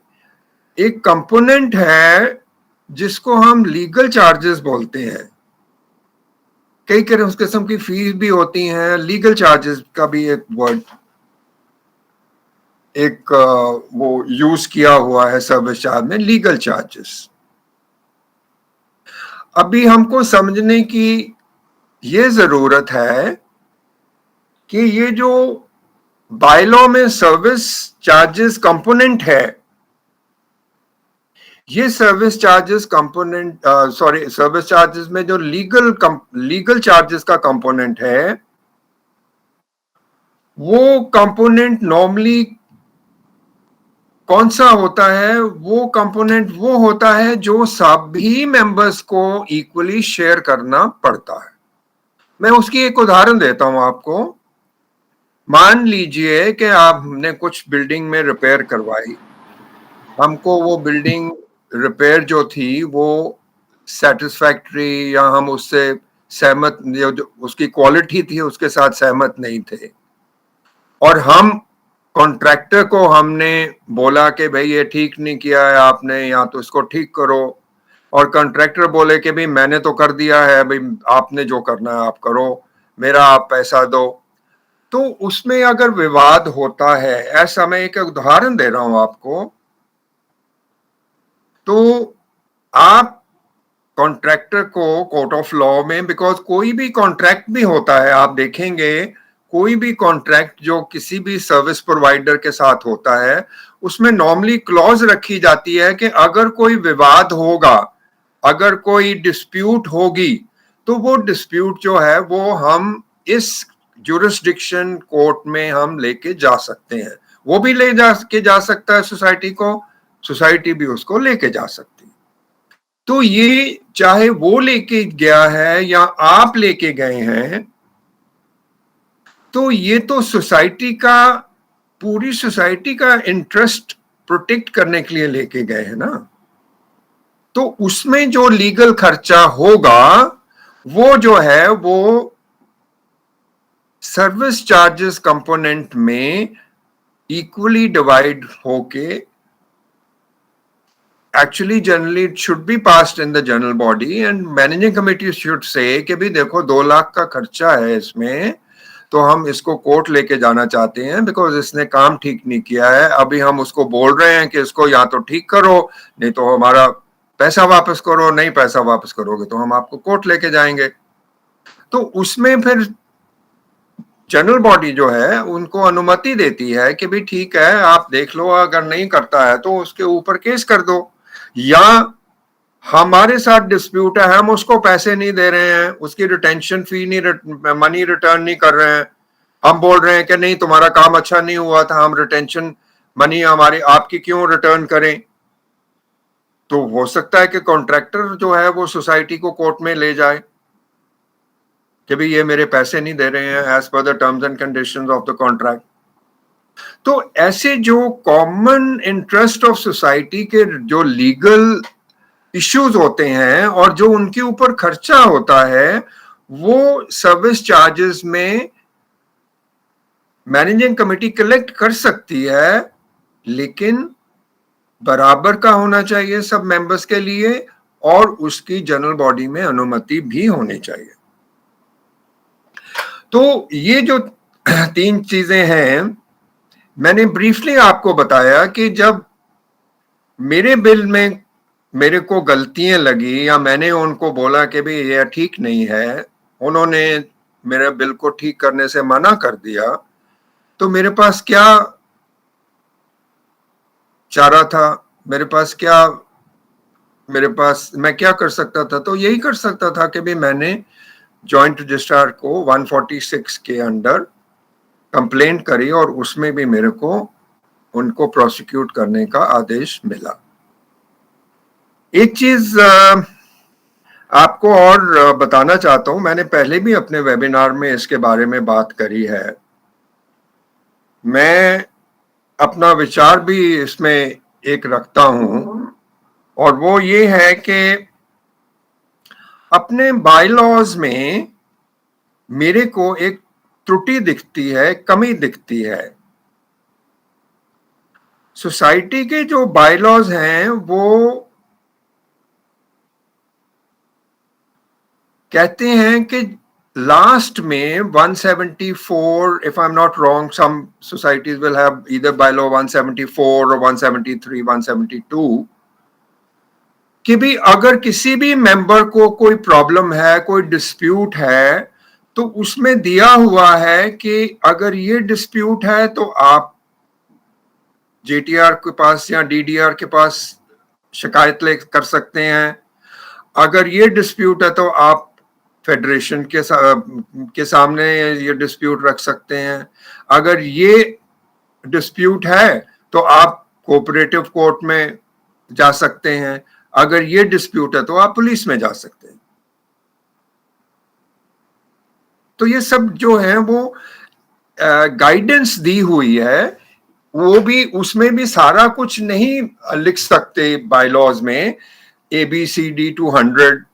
S2: एक कंपोनेंट है जिसको हम लीगल चार्जेस बोलते हैं। कई किस्म की फीस भी होती हैं, लीगल चार्जेस का भी एक वर्ड वो यूज किया हुआ है सर्विस चार्ज में, लीगल चार्जेस। अभी हमको समझने की ये जरूरत है कि ये जो बायलॉ में सर्विस चार्जेस कंपोनेंट है, ये service charges component service charges में जो लीगल चार्जेस का कंपोनेंट है, वो कंपोनेंट नॉर्मली कौन सा होता है? वो कंपोनेंट वो होता है जो सभी मेंबर्स को इक्वली शेयर करना पड़ता है। मैं उसकी एक उदाहरण देता हूं आपको। मान लीजिए कि आपने कुछ बिल्डिंग में रिपेयर करवाई, हमको वो बिल्डिंग रिपेयर जो थी वो सेटिस्फैक्टरी या हम उससे सहमत, जो उसकी क्वालिटी थी उसके साथ सहमत नहीं थे, और हम कॉन्ट्रैक्टर को हमने बोला कि भाई ये ठीक नहीं किया है आपने, या तो इसको ठीक करो, और कॉन्ट्रैक्टर बोले कि भाई मैंने तो कर दिया है, भाई आपने जो करना है आप करो, मेरा आप पैसा दो। तो उसमें अगर विवाद होता है, ऐसा मैं एक उदाहरण दे रहा हूं आपको, तो आप कॉन्ट्रैक्टर को कोर्ट ऑफ लॉ में, बिकॉज कोई भी कॉन्ट्रैक्ट भी होता है, आप देखेंगे कोई भी कॉन्ट्रैक्ट जो किसी भी सर्विस प्रोवाइडर के साथ होता है, उसमें नॉर्मली क्लॉज रखी जाती है कि अगर कोई विवाद होगा, अगर कोई डिस्प्यूट होगी, तो वो डिस्प्यूट जो है वो हम इस जुरिस्डिक्शन कोर्ट में हम लेके जा सकते हैं। वो भी ले जा सकता है सोसाइटी को, सोसाइटी भी उसको लेके जा सकती है। तो ये चाहे वो लेके गया है या आप लेके गए हैं, तो ये तो सोसाइटी का, पूरी सोसाइटी का इंटरेस्ट प्रोटेक्ट करने के लिए लेके गए हैं ना। तो उसमें जो लीगल खर्चा होगा वो जो है वो सर्विस चार्जेस कंपोनेंट में इक्वली डिवाइड होके, actually generally it should be passed in the general body and managing committee should say कि भी देखो 2 लाख का खर्चा है इसमें, तो हम इसको कोर्ट लेके जाना चाहते हैं बिकॉज इसने काम ठीक नहीं किया है। अभी हम उसको बोल रहे हैं कि इसको या तो ठीक करो, नहीं तो हमारा पैसा वापस करो, नहीं पैसा वापस करोगे तो हम आपको कोर्ट लेके जाएंगे। तो उसमें फिर जनरल बॉडी जो है उनको अनुमति देती है कि भी ठीक है आप देख लो, अगर नहीं करता है तो उसके ऊपर केस कर दो, या हमारे साथ डिस्प्यूट है, हम उसको पैसे नहीं दे रहे हैं, उसकी रिटेंशन फी नहीं, मनी रिटर्न नहीं कर रहे हैं, हम बोल रहे हैं कि नहीं तुम्हारा काम अच्छा नहीं हुआ था, हम रिटेंशन मनी हमारी आपकी क्यों रिटर्न करें। तो हो सकता है कि कॉन्ट्रैक्टर जो है वो सोसाइटी को कोर्ट में ले जाए कि भाई ये मेरे पैसे नहीं दे रहे हैं as per the terms and conditions of the contract. तो ऐसे जो कॉमन इंटरेस्ट ऑफ सोसाइटी के जो लीगल इश्यूज होते हैं और जो उनके ऊपर खर्चा होता है, वो सर्विस चार्जेस में मैनेजिंग कमेटी कलेक्ट कर सकती है, लेकिन बराबर का होना चाहिए सब मेंबर्स के लिए, और उसकी जनरल बॉडी में अनुमति भी होनी चाहिए। तो ये जो 3 चीजें हैं, मैंने ब्रीफली आपको बताया कि जब मेरे बिल में मेरे को गलतियां लगी या मैंने उनको बोला कि भाई ये ठीक नहीं है, उन्होंने मेरे बिल को ठीक करने से मना कर दिया, तो मेरे पास क्या चारा था, मैं क्या कर सकता था? तो यही कर सकता था कि भाई मैंने जॉइंट रजिस्ट्रार को 146 के अंडर कंप्लेंट करी और उसमें भी मेरे को उनको प्रोसिक्यूट करने का आदेश मिला। एक चीज आपको और बताना चाहता हूं, मैंने पहले भी अपने वेबिनार में इसके बारे में बात करी है, मैं अपना विचार भी इसमें एक रखता हूं, और वो ये है कि अपने बायलॉज में मेरे को एक त्रुटि दिखती है, कमी दिखती है। सोसाइटी के जो बायलॉज हैं वो कहते हैं कि लास्ट में 174, if I'm not wrong, some societies will have either bylaw 174 or 173, 172, कि भी अगर किसी भी मेंबर को कोई प्रॉब्लम है, कोई डिस्प्यूट है, तो उसमें दिया हुआ है कि अगर ये डिस्प्यूट है तो आप जेटीआर के पास या डीडीआर के पास शिकायत ले कर सकते हैं। अगर ये डिस्प्यूट है तो आप फेडरेशन के सामने ये डिस्प्यूट रख सकते हैं। अगर ये डिस्प्यूट है तो आप कोऑपरेटिव कोर्ट में जा सकते हैं। अगर ये डिस्प्यूट है तो आप पुलिस में जा सकते हैं। तो ये सब जो है वो गाइडेंस दी हुई है, वो भी उसमें भी सारा कुछ नहीं लिख सकते बायलॉज में ABCD to 100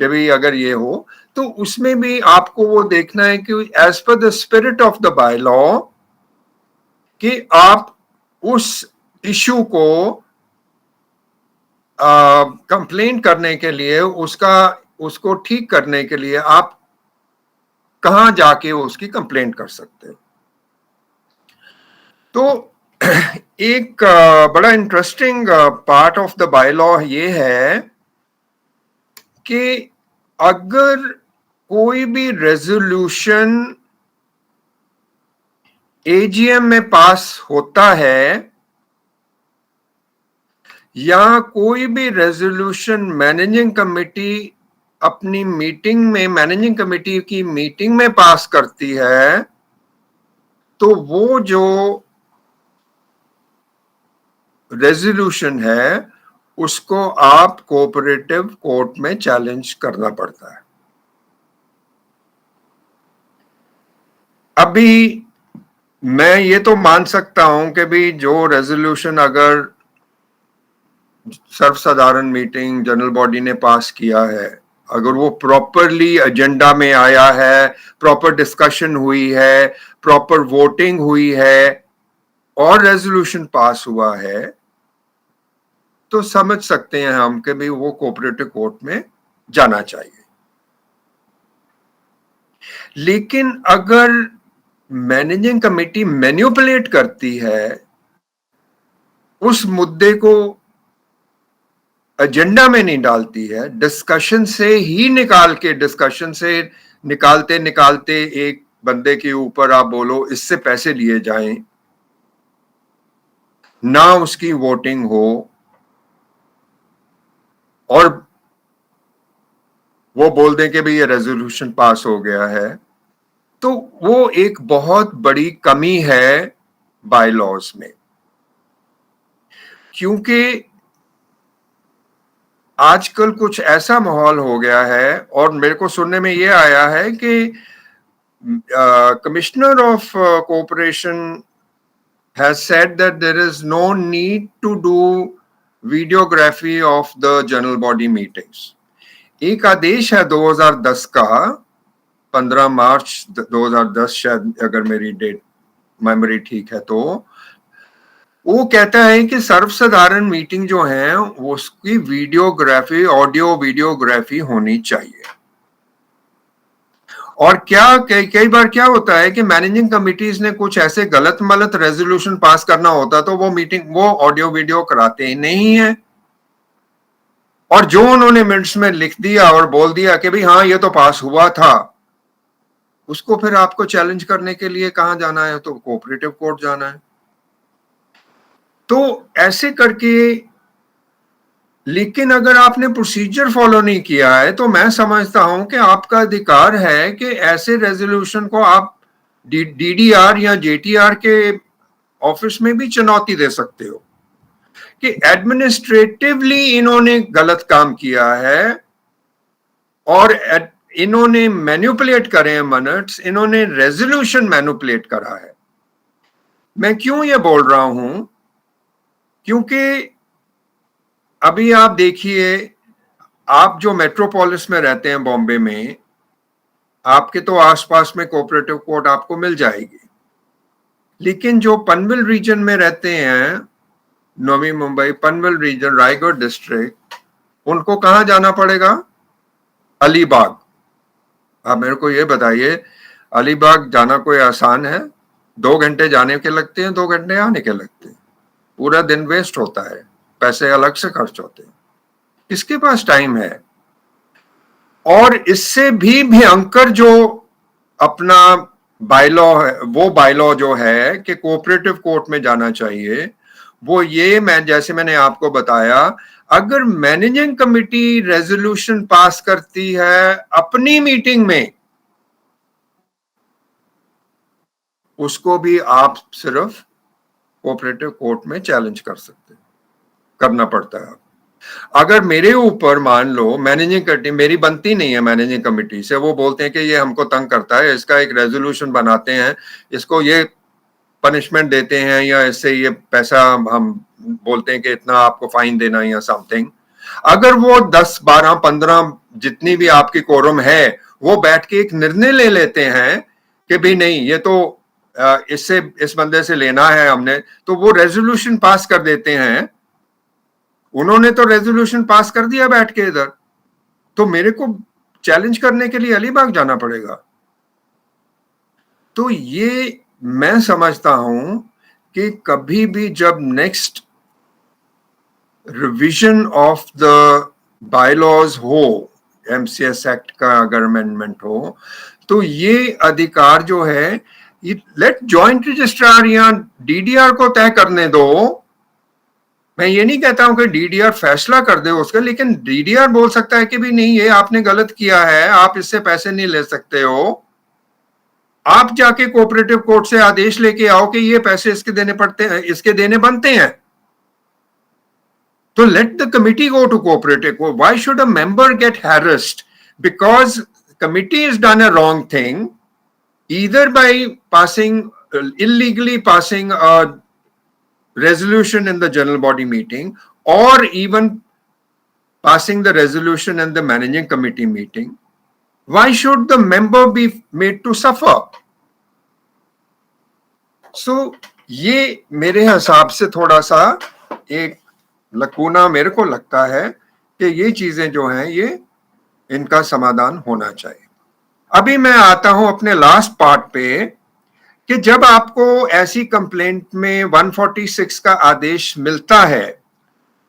S2: कि भी अगर ये हो, तो उसमें भी आपको वो देखना है कि as per the spirit of the bylaw कि आप उस इशू को कंप्लेन करने के लिए, उसको ठीक करने के लिए आप कहां जाके उसकी कंप्लेंट कर सकते हो। तो एक बड़ा interesting part of the bylaw ये है कि अगर कोई भी रेजोल्यूशन AGM में पास होता है या कोई भी रेजोल्यूशन मैनेजिंग कमेटी अपनी मीटिंग में, मैनेजिंग कमेटी की मीटिंग में पास करती है, तो वो जो रेजोल्यूशन है उसको आप कोऑपरेटिव कोर्ट में चैलेंज करना पड़ता है। अभी मैं ये तो मान सकता हूं कि भी जो रेजोल्यूशन अगर सर्वसाधारण मीटिंग जनरल बॉडी ने पास किया है, अगर वो प्रॉपरली एजेंडा में आया है, प्रॉपर डिस्कशन हुई है, प्रॉपर वोटिंग हुई है और रेजोल्यूशन पास हुआ है, तो समझ सकते हैं हम कि भी वो कोऑपरेटिव कोर्ट में जाना चाहिए। लेकिन अगर मैनेजिंग कमेटी मैनिपुलेट करती है, उस मुद्दे को एजेंडा में नहीं डालती है, डिस्कशन से निकालते एक बंदे के ऊपर आप बोलो इससे पैसे लिए जाएं, ना उसकी वोटिंग हो और वो बोल दें कि भाई ये रेजोल्यूशन पास हो गया है, तो वो एक बहुत बड़ी कमी है बायलॉज में। क्योंकि आजकल कुछ ऐसा माहौल हो गया है और मेरे को सुनने में ये आया है कि commissioner of cooperation has said that there is no need to do videography of the general body meetings. एक आदेश है 2010 का, 15 मार्च 2010 शायद, अगर मेरी डेट मेमोरी ठीक है, तो वो कहता है कि सर्वसाधारण मीटिंग जो है उसकी वीडियोग्राफी, ऑडियो वीडियोग्राफी होनी चाहिए। और कई बार क्या होता है कि मैनेजिंग कमिटीज ने कुछ ऐसे गलत मलत रेजोल्यूशन पास करना होता तो वो ऑडियो वीडियो कराते ही नहीं है, और जो उन्होंने मिनट्स में लिख दिया और बोल दिया कि भाई हाँ ये तो पास हुआ था, उसको फिर आपको चैलेंज करने के लिए कहां जाना है, तो कोऑपरेटिव कोर्ट जाना है। तो ऐसे करके, लेकिन अगर आपने प्रोसीजर फॉलो नहीं किया है तो मैं समझता हूं कि आपका अधिकार है कि ऐसे रेजोल्यूशन को आप डीडीआर या जेटीआर के ऑफिस में भी चुनौती दे सकते हो कि एडमिनिस्ट्रेटिवली इन्होंने गलत काम किया है और इन्होंने मैनिपुलेट करे हैं मिनट्स, इन्होंने रेजोल्यूशन मैनिपुलेट करा है। मैं क्यों ये बोल रहा हूं, क्योंकि अभी आप देखिए आप जो मेट्रोपोलिस में रहते हैं बॉम्बे में, आपके तो आसपास में कोऑपरेटिव कोर्ट आपको मिल जाएगी, लेकिन जो पनवेल रीजन में रहते हैं, नवी मुंबई, पनवेल रीजन, रायगढ़ डिस्ट्रिक्ट, उनको कहां जाना पड़ेगा? अलीबाग। आप मेरे को ये बताइए, अलीबाग जाना कोई आसान है? 2 घंटे जाने के लगते हैं, 2 घंटे आने के लगते हैं, पूरा दिन वेस्ट होता है, पैसे अलग से खर्च होते हैं, किसके पास टाइम है? और इससे भी भयंकर जो अपना बायलॉ है, वो बायलॉ जो है कि कोऑपरेटिव कोर्ट में जाना चाहिए, वो ये, जैसे मैंने आपको बताया, अगर मैनेजिंग कमिटी रेजोल्यूशन पास करती है अपनी मीटिंग में, उसको भी आप सिर्फ कोऑपरेटिव कोर्ट में चैलेंज कर सकते, करना पड़ता है। अगर मेरे ऊपर मान लो मैनेजिंग कमेटी मेरी बनती नहीं है, मैनेजिंग कमेटी से वो बोलते हैं कि ये हमको तंग करता है, इसका एक रेजोल्यूशन बनाते हैं, इसको ये पनिशमेंट देते हैं, या इससे ये पैसा हम बोलते हैं कि इतना आपको फाइन देना या समथिंग, अगर वो 10, 12, 15 जितनी भी आपकी कोरम है, वो बैठ के एक निर्णय ले लेते हैं कि भाई नहीं, ये तो इससे, इस बंदे से लेना है हमने, तो वो रेजोल्यूशन पास कर देते हैं। उन्होंने तो रेजोल्यूशन पास कर दिया बैठ के इधर, तो मेरे को चैलेंज करने के लिए अलीबाग जाना पड़ेगा। तो ये मैं समझता हूं कि कभी भी जब next revision of the bylaws हो, एमसीएस एक्ट का अगर अमेंडमेंट हो, तो ये अधिकार जो है, लेट जॉइंट रजिस्ट्रार या डीडीआर को तय करने दो। मैं ये नहीं कहता हूं कि डीडीआर फैसला कर दे उसका, लेकिन डीडीआर बोल सकता है कि भी नहीं, ये आपने गलत किया है, आप इससे पैसे नहीं ले सकते हो। आप जाके कोऑपरेटिव कोर्ट से आदेश लेके आओ कि ये पैसे इसके देने पड़ते हैं, इसके देने बनते हैं। तो let the committee go to cooperative court. Why should a member get harassed because committee has done a wrong thing, either by illegally passing a resolution in the general body meeting, or even passing the resolution in the managing committee meeting? Why should the member be made to suffer? So ये मेरे हिसाब से थोड़ा सा एक लकूना मेरे को लगता है कि ये चीजें जो हैं, ये इनका समाधान होना चाहिए। अभी मैं आता हूं अपने लास्ट पार्ट पे कि जब आपको ऐसी कंप्लेंट में 146 का आदेश मिलता है,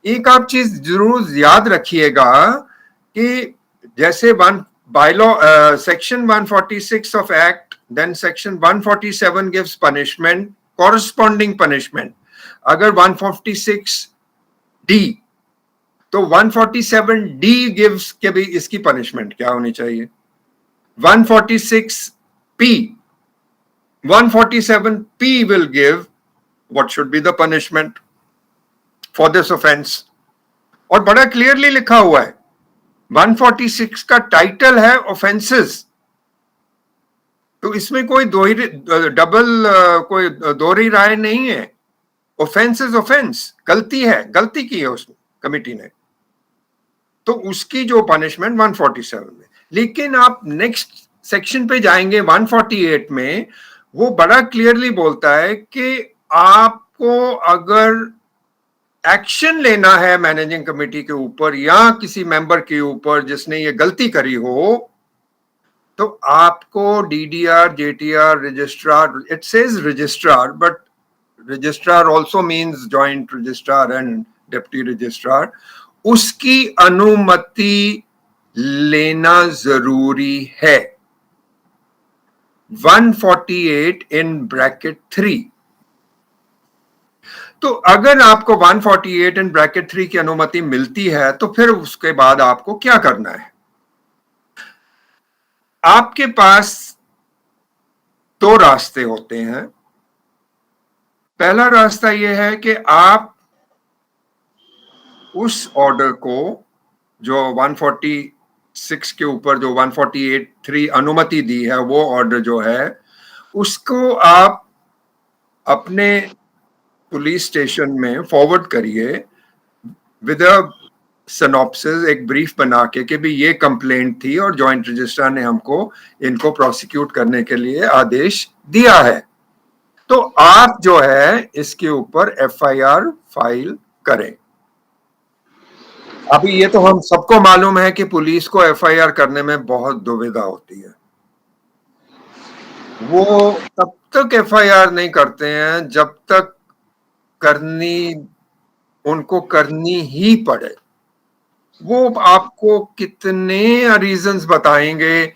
S2: एक आप चीज जरूर याद रखिएगा कि जैसे section 146 of act, then section 147 gives punishment, corresponding punishment. अगर 146 D, तो 147 D gives के भी इसकी पनिशमेंट क्या होनी चाहिए, 146 P, 147 P will give what should be the punishment for this offense, और बड़ा क्लियरली लिखा हुआ है। 146 का टाइटल है ऑफेंसेस, तो इसमें कोई कोई दोहरी राय नहीं है। ऑफेंस इज ऑफेंस, गलती है, गलती की है उस कमिटी ने, तो उसकी जो पनिशमेंट 147 में। लेकिन आप नेक्स्ट सेक्शन पे जाएंगे 148 में, वो बड़ा क्लियरली बोलता है कि आपको अगर एक्शन लेना है मैनेजिंग कमेटी के ऊपर या किसी मेंबर के ऊपर जिसने ये गलती करी हो, तो आपको DDR, JTR, registrar, it says registrar, but registrar also means joint registrar and deputy registrar, उसकी अनुमति लेना जरूरी है। 148 in bracket 3। तो अगर आपको 148 in bracket 3 की अनुमति मिलती है, तो फिर उसके बाद आपको क्या करना है? आपके पास 2 रास्ते होते हैं। पहला रास्ता यह है कि आप उस ऑर्डर को जो 146 के ऊपर जो 148(3) अनुमति दी है, वो ऑर्डर जो है, उसको आप अपने पुलिस स्टेशन में फॉरवर्ड करिए विद अ सिनॉप्सिस, एक ब्रीफ बना के कि भी ये कंप्लेंट थी और जॉइंट रजिस्ट्रार ने हमको इनको प्रोसिक्यूट करने के लिए आदेश दिया है, तो आप जो है इसके ऊपर एफआईआर फाइल करें। अभी ये तो हम सबको मालूम है कि पुलिस को एफआईआर करने में बहुत दुविधा होती है। वो तब तक एफआईआर नहीं करते हैं जब तक उनको करनी ही पड़े। वो आपको कितने रीजंस बताएंगे,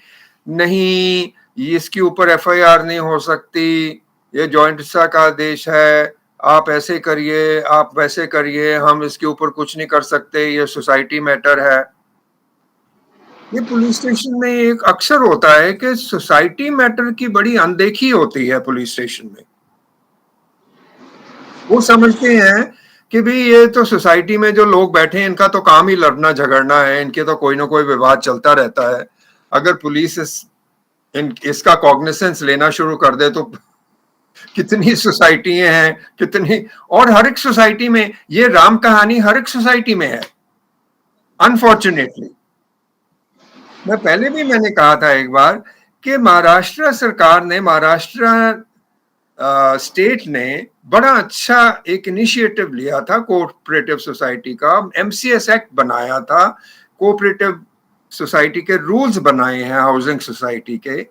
S2: नहीं इसके ऊपर एफआईआर नहीं हो सकती, ये जॉइंट रजिस्ट्रार का आदेश है, आप ऐसे करिए, आप वैसे करिए, हम इसके ऊपर कुछ नहीं कर सकते, ये सोसाइटी मैटर है। ये पुलिस स्टेशन में एक अक्सर होता है कि सोसाइटी मैटर की बड़ी अनदेखी होती है पुलिस स्टेशन में। वो समझते हैं कि भी ये तो सोसाइटी में जो लोग बैठे हैं इनका तो काम ही लड़ना झगड़ना है, इनके तो कोई ना कोई विवाद चलता रहता है। अगर पुलिस इसका कॉग्निसेंस लेना शुरू कर दे तो कितनी सोसाइटी हैं, कितनी, और हर एक सोसाइटी में ये राम कहानी हर एक सोसाइटी में है अनफॉर्चुनेटली। मैं पहले भी मैंने कहा था एक बार कि महाराष्ट्र सरकार ने, महाराष्ट्र स्टेट ने बड़ा अच्छा एक इनिशिएटिव लिया था कोऑपरेटिव सोसाइटी का, एमसीएस एक्ट बनाया था, कोऑपरेटिव सोसाइटी के रूल्स बनाए हैं हाउसिंग सोसाइटी के,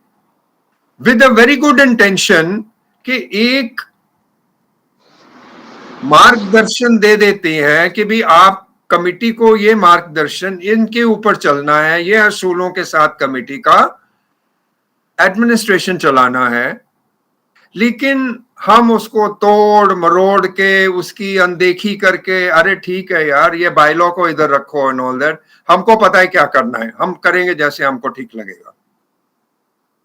S2: with a very good intention कि एक मार्गदर्शन दे देते हैं कि भी आप कमिटी को ये मार्गदर्शन, इनके ऊपर चलना है, ये असूलों के साथ कमिटी का एडमिनिस्ट्रेशन चलाना है। लेकिन हम उसको तोड़ मरोड़ के, उसकी अनदेखी करके, अरे ठीक है यार ये बायलॉ को इधर रखो एंड ऑल दैट, हमको पता है क्या करना है, हम करेंगे जैसे हमको ठीक लगेगा,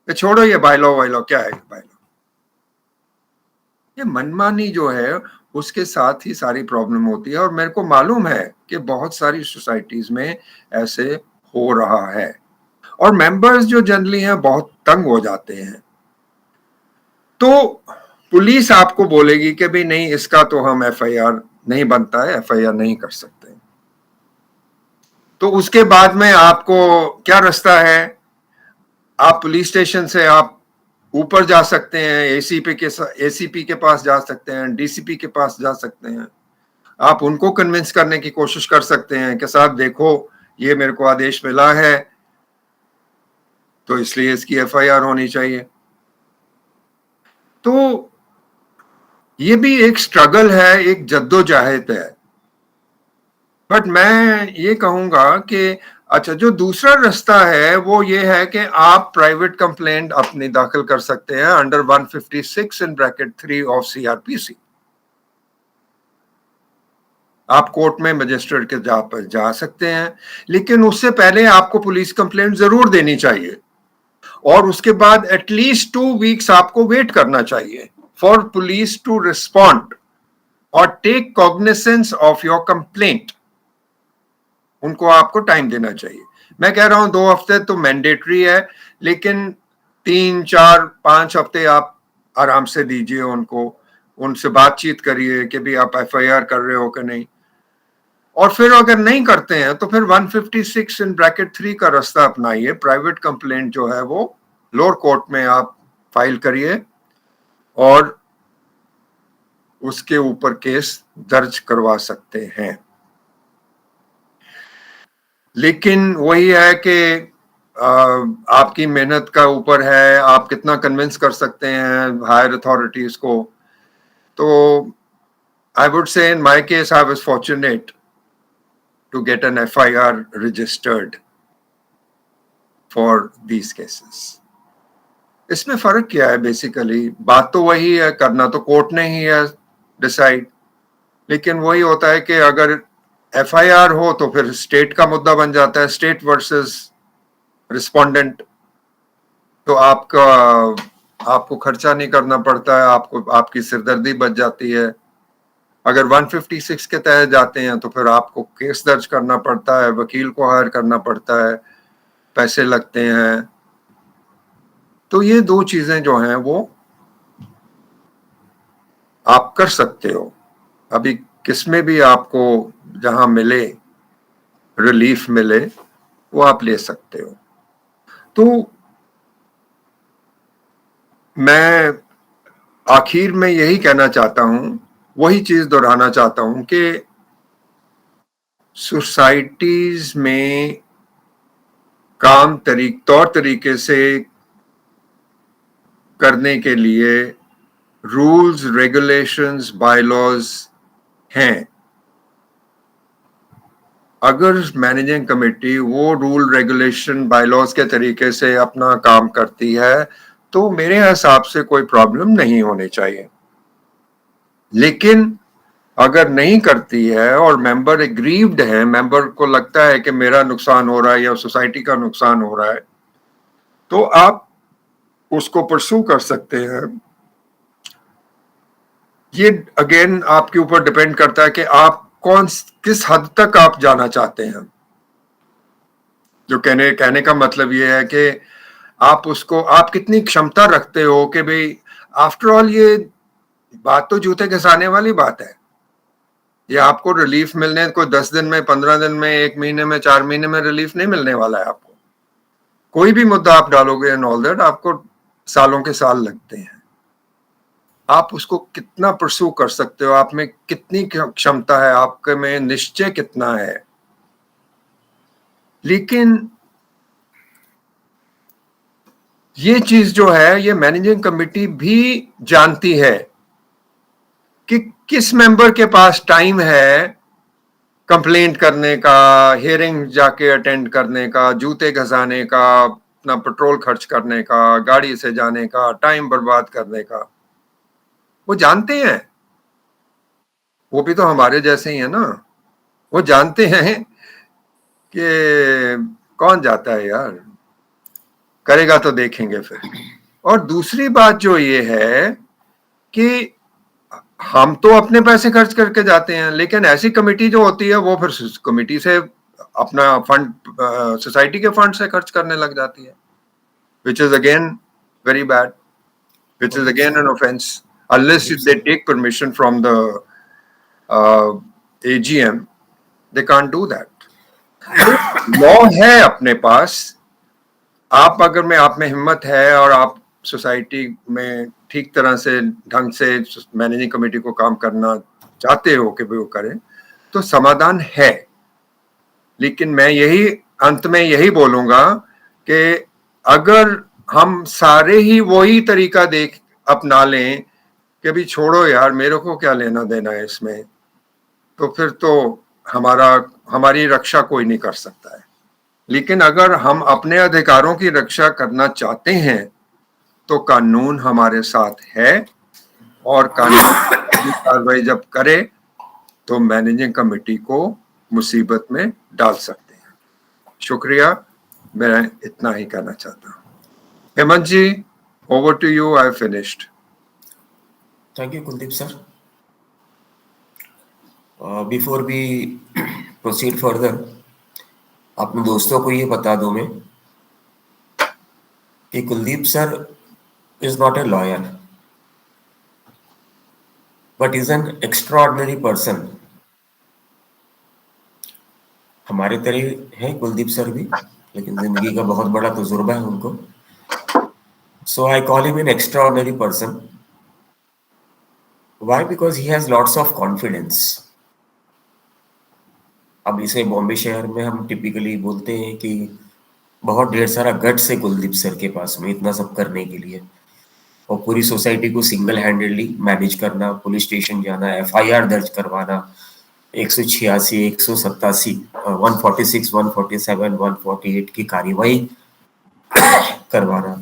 S2: ये छोड़ो ये बायलॉ वायलॉ, क्या है बायलॉ। ये मनमानी जो है उसके साथ ही सारी प्रॉब्लम होती है, और मेरे को मालूम है कि बहुत सारी सोसाइटीज में ऐसे हो रहा है, और मेंबर्स जो जनरली हैं बहुत तंग हो जाते हैं। तो पुलिस आपको बोलेगी कि भाई नहीं इसका तो हम एफआईआर नहीं बनता है, एफआईआर नहीं कर सकते। तो उसके बाद में आपको क्या रास्ता है, आप पुलिस स्टेशन से आप ऊपर जा सकते हैं, एसीपी के पास जा सकते हैं, डीसीपी के पास जा सकते हैं, आप उनको कन्विंस करने की कोशिश कर सकते हैं कि साहब देखो ये मेरे को आदेश मिला है तो इसलिए इसकी एफआईआर होनी चाहिए। तो ये भी एक स्ट्रगल है, एक जद्दोजहद है। बट मैं ये कहूंगा कि अच्छा जो दूसरा रास्ता है वो ये है कि आप प्राइवेट कंप्लेंट अपनी दाखिल कर सकते हैं under 156 in bracket 3 of CrPC. आप कोर्ट में मजिस्ट्रेट के जा सकते हैं, लेकिन उससे पहले आपको पुलिस कंप्लेंट जरूर देनी चाहिए, और उसके बाद एटलीस्ट 2 वीक्स आपको वेट करना चाहिए फॉर पुलिस टू रिस्पॉन्ड और take cognisance of your complaint. उनको आपको टाइम देना चाहिए। मैं कह रहा हूं 2 हफ्ते तो मैंडेटरी है, लेकिन 3, 4, 5 हफ्ते आप आराम से दीजिए उनको, उनसे बातचीत करिए कि भी आप एफआईआर कर रहे हो कि नहीं, और फिर अगर नहीं करते हैं तो फिर 156 इन ब्रैकेट 3 का रास्ता अपनाइए। प्राइवेट कंप्लेंट जो है वो लोअर कोर्ट में आप फाइल करिए और उसके ऊपर केस दर्ज करवा सकते हैं। लेकिन वही है कि आपकी मेहनत का ऊपर है, आप कितना कन्विंस कर सकते हैं हायर अथॉरिटीज को। तो I would say in my case I was fortunate to get an FIR registered for these cases. इसमें फर्क क्या है बेसिकली, बात तो वही है, करना तो कोर्ट ने ही है डिसाइड, लेकिन वही होता है कि अगर एफआईआर हो तो फिर स्टेट का मुद्दा बन जाता है, स्टेट वर्सेस रिस्पोंडेंट, तो आपको खर्चा नहीं करना पड़ता है, आपको आपकी सिरदर्दी बच जाती है। अगर 156 के तहत जाते हैं तो फिर आपको केस दर्ज करना पड़ता है, वकील को हायर करना पड़ता है, पैसे लगते हैं। तो ये 2 चीजें जो हैं वो आप कर सकते हो। अभी किसमें भी आपको जहां मिले रिलीफ मिले वो आप ले सकते हो। तो मैं आखिर में यही कहना चाहता हूं, वही चीज दोहराना चाहता हूं कि सोसाइटीज में काम तौर तरीके से करने के लिए रूल्स, रेगुलेशंस, बायलॉज हैं। अगर मैनेजिंग कमेटी वो रूल, रेगुलेशन, बायलॉज के तरीके से अपना काम करती है तो मेरे हिसाब से कोई प्रॉब्लम नहीं होनी चाहिए। लेकिन अगर नहीं करती है और मेंबर एग्रीव्ड है, मेंबर को लगता है कि मेरा नुकसान हो रहा है या सोसाइटी का नुकसान हो रहा है, तो आप उसको परसू कर सकते हैं। ये अगेन आपके ऊपर डिपेंड करता है कि आप किस हद तक आप जाना चाहते हैं। जो कहने का मतलब ये है कि आप कितनी क्षमता रखते हो कि भाई आफ्टर ऑल ये बात तो जूते घिसाने वाली बात है। ये आपको रिलीफ मिलने कोई 10 दिन में, 15 दिन में, 1 महीने में, 4 महीने में रिलीफ नहीं मिलने वाला है आपको। कोई भी मुद्दा आप डालोगे एंड ऑल दैट, आपको सालों के साल लगते हैं। आप उसको कितना परसू कर सकते हो, आप में कितनी क्षमता है, आपके में निश्चय कितना है। लेकिन ये चीज जो है, ये मैनेजिंग कमेटी भी जानती है कि किस मेंबर के पास टाइम है कंप्लेंट करने का, हियरिंग जाके अटेंड करने का, जूते घसाने का, अपना पेट्रोल खर्च करने का, गाड़ी से जाने का, टाइम बर्बाद करने का। वो जानते हैं, वो भी तो हमारे जैसे ही है ना। वो जानते हैं कि कौन जाता है यार, करेगा तो देखेंगे फिर। और दूसरी बात जो ये है कि हम तो अपने पैसे खर्च करके जाते हैं, लेकिन ऐसी कमेटी जो होती है वो फिर कमेटी से अपना फंड, सोसाइटी के फंड से खर्च करने लग जाती है, which is again very bad, which is again an offense unless they take permission from the AGM. They can't do that. Law है अपने पास। आप अगर में आप में हिम्मत है और आप सोसाइटी में ठीक तरह से ढंग से मैनेजिंग कमेटी को काम करना चाहते हो कि वो करें, तो समाधान है। लेकिन मैं यही अंत में यही बोलूंगा कि अगर हम सारे ही वही तरीका अपना लें कि भी छोड़ो यार, मेरे को क्या लेना देना है इसमें, तो फिर तो हमारी रक्षा कोई नहीं कर सकता है। लेकिन अगर हम अपने अधिकारों की रक्षा करना चाहते हैं तो कानून हमारे साथ है, और कानून कार्रवाई जब करे तो मैनेजिंग कमेटी को मुसीबत में डाल सकते हैं। शुक्रिया, मैं इतना ही कहना चाहता हूँ। Hemant ji, over to you, I finished.
S1: Thank you Kuldeep sir. Before we proceed further, अपने दोस्तों को ये बता दूं मैं कि Kuldeep sir is not a lawyer but is an extraordinary person. हमारे तरह है कुलदीप सर भी, लेकिन जिंदगी का बहुत बड़ा तजुर्बा है उनको। So I call him an extraordinary person. Why? Because he has lots of confidence. अब इसे बॉम्बे शहर में हम टिपिकली बोलते हैं कि बहुत ढेर सारा गट्स है कुलदीप सर के पास में इतना सब करने के लिए, और पूरी सोसाइटी को सिंगल हैंडेडली मैनेज करना, पुलिस स्टेशन जाना, एफआईआर दर्ज करवाना, 186, 187, 146, 147, 148 की कार्यवाही करवाना।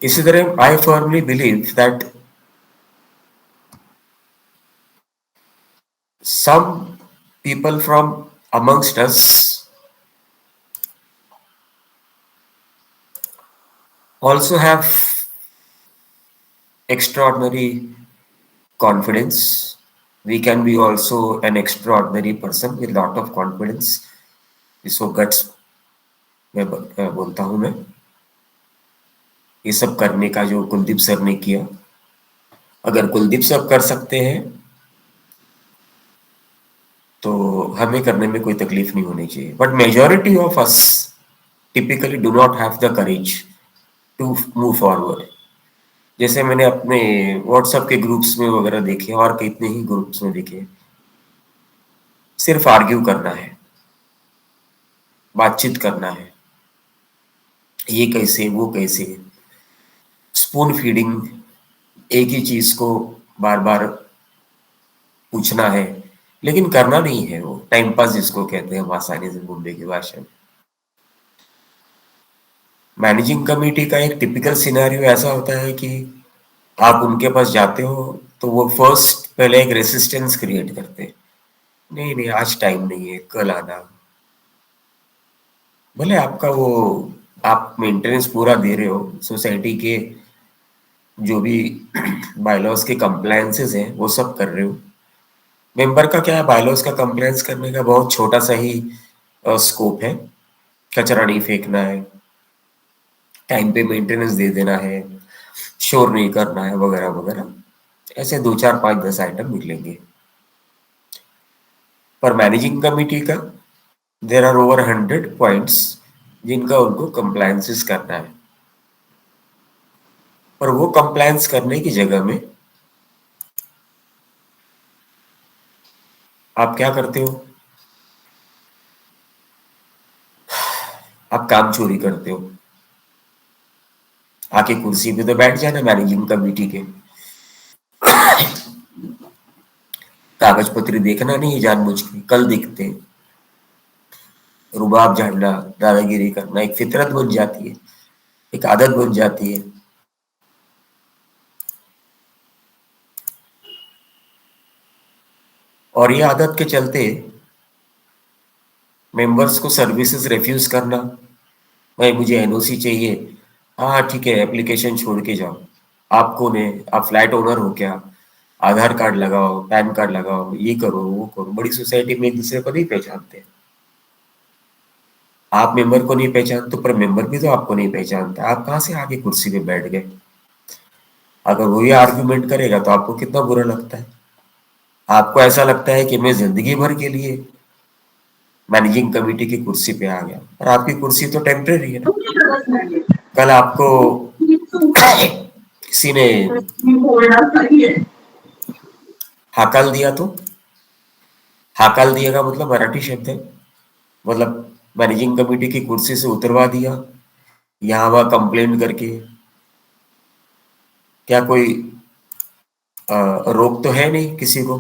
S1: इसी तरह I firmly believe that some people from amongst us also have extraordinary confidence. We can be also an extraordinary person with lot of confidence. इसको guts में बोलता हूं मैं। ये सब करने का जो कुलदीप सर ने किया, अगर कुलदीप सर कर सकते हैं तो हमें करने में कोई तकलीफ नहीं होनी चाहिए, but majority of us typically do not have the courage to move forward. जैसे मैंने अपने व्हाट्सएप के ग्रुप्स में वगैरह देखे और कितने ही ग्रुप्स में देखे, सिर्फ आर्ग्यू करना है, बातचीत करना है, ये कैसे वो कैसे, स्पून फीडिंग, एक ही चीज को बार बार पूछना है, लेकिन करना नहीं है। वो टाइम पास जिसको कहते हैं हम आसानी से मुंबई की भाषा में। मैनेजिंग कमेटी का एक टिपिकल सिनेरियो ऐसा होता है कि आप उनके पास जाते हो तो वो फर्स्ट पहले एक रेसिस्टेंस क्रिएट करते हैं, नहीं नहीं आज टाइम नहीं है, कल आना। भले आपका वो आप मेंटेनेंस पूरा दे रहे हो, सोसाइटी के जो भी बायलॉज के कंप्लायंसेस हैं वो सब कर रहे हो। मेंबर का क्या है, बायलॉज का कंप्लायंस करने का बहुत छोटा सा ही स्कोप है, कचरा नहीं फेंकना है, टाइम पे मेंटेनेंस दे देना है, शोर नहीं करना है, वगैरह वगैरह। ऐसे 2 4 5 10 आइटम मिलेंगे। पर मैनेजिंग कमिटी का देर आर ओवर 100 पॉइंट्स जिनका उनको कंप्लायंसेस करना है। पर वो कंप्लायंस करने की जगह में आप क्या करते हो, आप काम चोरी करते हो। आके कुर्सी पे तो बैठ जाना मैनेजिंग कमेटी के, कागज पत्री देखना नहीं है जानबूझ के, कल देखते हैं। रुबाब झाड़ना, दादागिरी करना एक फितरत बन जाती है, एक आदत बन जाती है। और ये आदत के चलते मेंबर्स को सर्विसेज रिफ्यूज करना, भाई मुझे एनओसी चाहिए, हाँ ठीक है एप्लीकेशन छोड़ के जाओ। आप कौन है, आप फ्लैट ओनर हो क्या, आधार कार्ड लगाओ, पैन कार्ड लगाओ, ये करो वो करो। बड़ी सोसाइटी में एक दूसरे को नहीं पहचानते, आप मेंबर को नहीं पहचानते पर मेंबर भी तो आपको नहीं पहचानता, आप कहाँ से आगे कुर्सी पे बैठ गए। अगर वो ये आर्ग्यूमेंट करेगा तो आपको कितना बुरा लगता है। आपको ऐसा लगता है कि मैं जिंदगी भर के लिए मैनेजिंग कमेटी की कुर्सी पे आ गया, और आपकी कुर्सी तो टेम्परेरी है ना। कल आपको किसी ने हाकल दिया तो, हाकल दिया का मतलब मराठी शब्द है, मतलब मैनेजिंग कमेटी की कुर्सी से उतरवा दिया, यहाँ वहाँ कंप्लेन करके। क्या कोई रोक तो है नहीं किसी को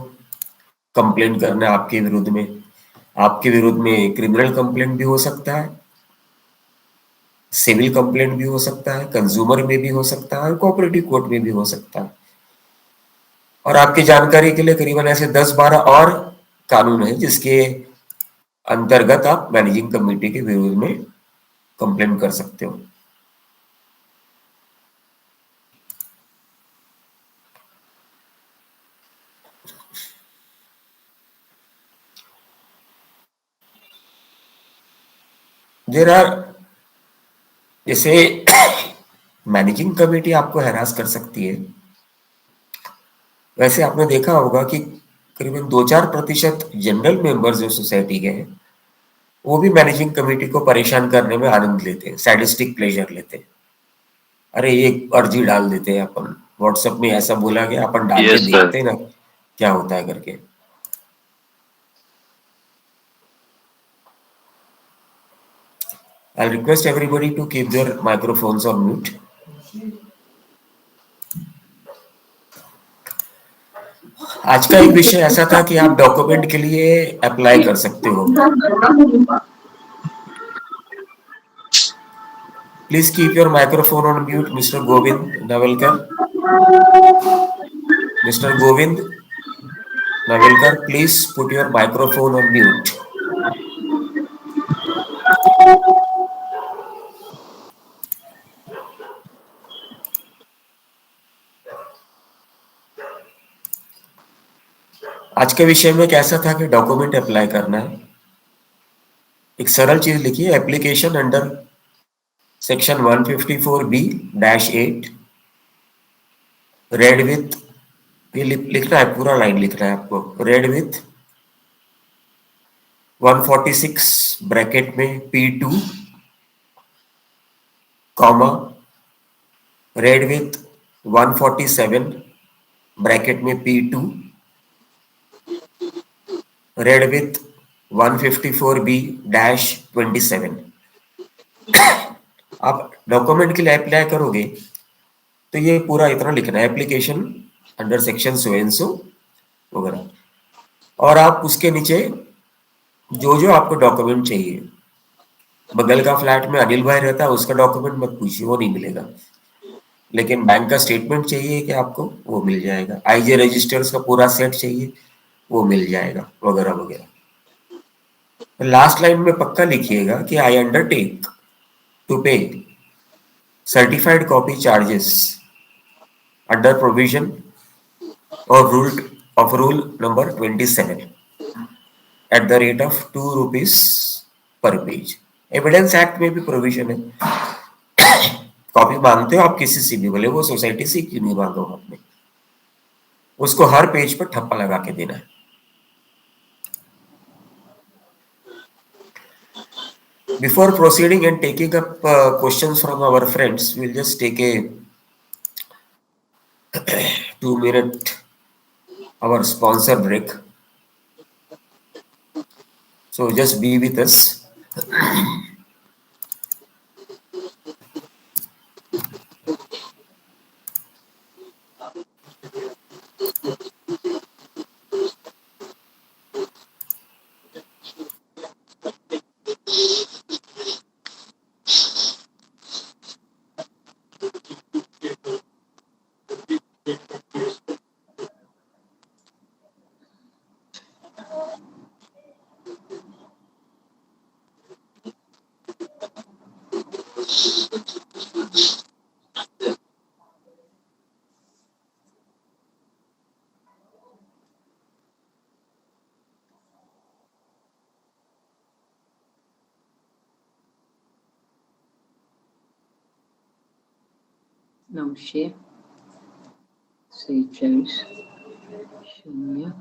S1: कंप्लेन करना आपके विरुद्ध में। आपके विरुद्ध में क्रिमिनल कंप्लेंट भी हो सकता है, सिविल कंप्लेंट भी हो सकता है, कंज्यूमर में भी हो सकता है, कोऑपरेटिव कोर्ट में भी हो सकता है। और आपकी जानकारी के लिए करीबन ऐसे 10-12 और कानून है जिसके अंतर्गत आप मैनेजिंग कमेटी के विरोध में कंप्लेंट कर सकते हो। देर आर, जैसे मैनेजिंग कमेटी आपको हैरास कर सकती है, वैसे आपने देखा होगा कि करीबन 2-4% जनरल मेंबर्स जो सोसाइटी के हैं वो भी मैनेजिंग कमेटी को परेशान करने में आनंद लेते हैं, सैडिस्टिक प्लेजर लेते हैं। अरे ये अर्जी डाल देते हैं अपन व्हाट्सएप में, ऐसा बोला गया, अपन डाल के
S3: Yes, sir.
S1: देखते हैं ना क्या होता है करके। I'll request everybody to keep their microphones on mute. आज का एक विषय ऐसा था कि आप डॉक्यूमेंट के लिए अप्लाई कर सकते हो। Please keep your microphone on mute mister Govind Navalkar. Mister Govind Navalkar, please put your microphone on mute. आज के विषय में कैसा था कि डॉक्यूमेंट अप्लाई करना है। एक सरल चीज लिखिए, application under section 154B-8 red with, ये लिखना है, पूरा लाइन लिखना है आपको, रेड विथ 146 ब्रैकेट में P2 comma red with 147 bracket में P2 red with 154B dash 27। आप डॉक्यूमेंट के लिए अप्लाई करोगे तो ये पूरा इतना लिखना है, application under section so and so वगैरह, और आप उसके नीचे जो जो आपको डॉक्यूमेंट चाहिए, बगल का फ्लैट में अनिल भाई रहता है, उसका डॉक्यूमेंट मत पूछिए, वो नहीं मिलेगा, लेकिन बैंक का स्टेटमेंट चाहिए कि आपको, वो मिल जाएगा। आईजे रजिस्टर्स का पूरा सेट चाहिए, वो मिल जाएगा, वगैरह वगैरह। लास्ट लाइन में पक्का लिखिएगा कि आई अंडरटेक टू पे certified copy charges under provision of rule number 27 at the rate of 2 rupees per page। Evidence act में भी प्रोविजन है, कॉपी मांगते हो आप किसी से भी, बोले वो सोसाइटी से क्यों नहीं मांगो आपने, उसको हर पेज पर ठप्पा लगा के देना है। Before proceeding and taking up questions from our friends, we'll just take a 2-minute our sponsor break. So just be with us.
S3: नऊशे 46 0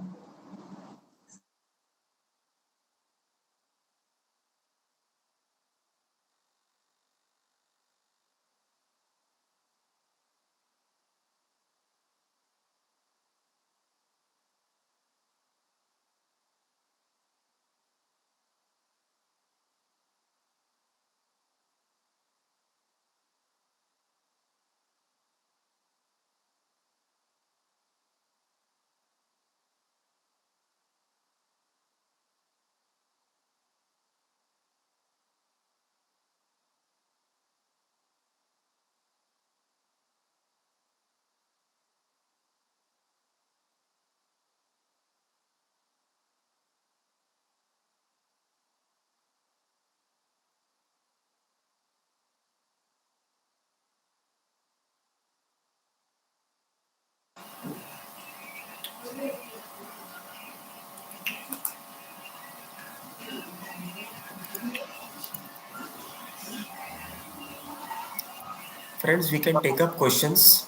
S1: Friends, we can take up questions.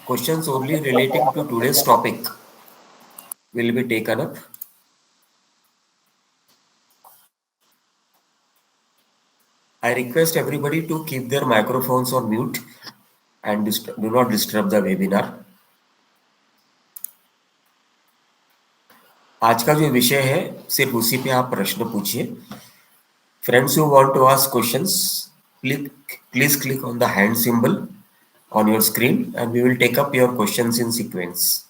S1: Questions only relating to today's topic will be taken up. I request everybody to keep their microphones on mute and do not disturb the webinar. आज का जो विषय है सिर्फ उसी पे आप प्रश्न पूछिए। Friends who want to ask questions, please click on the hand symbol on your screen and we will take up your questions in sequence.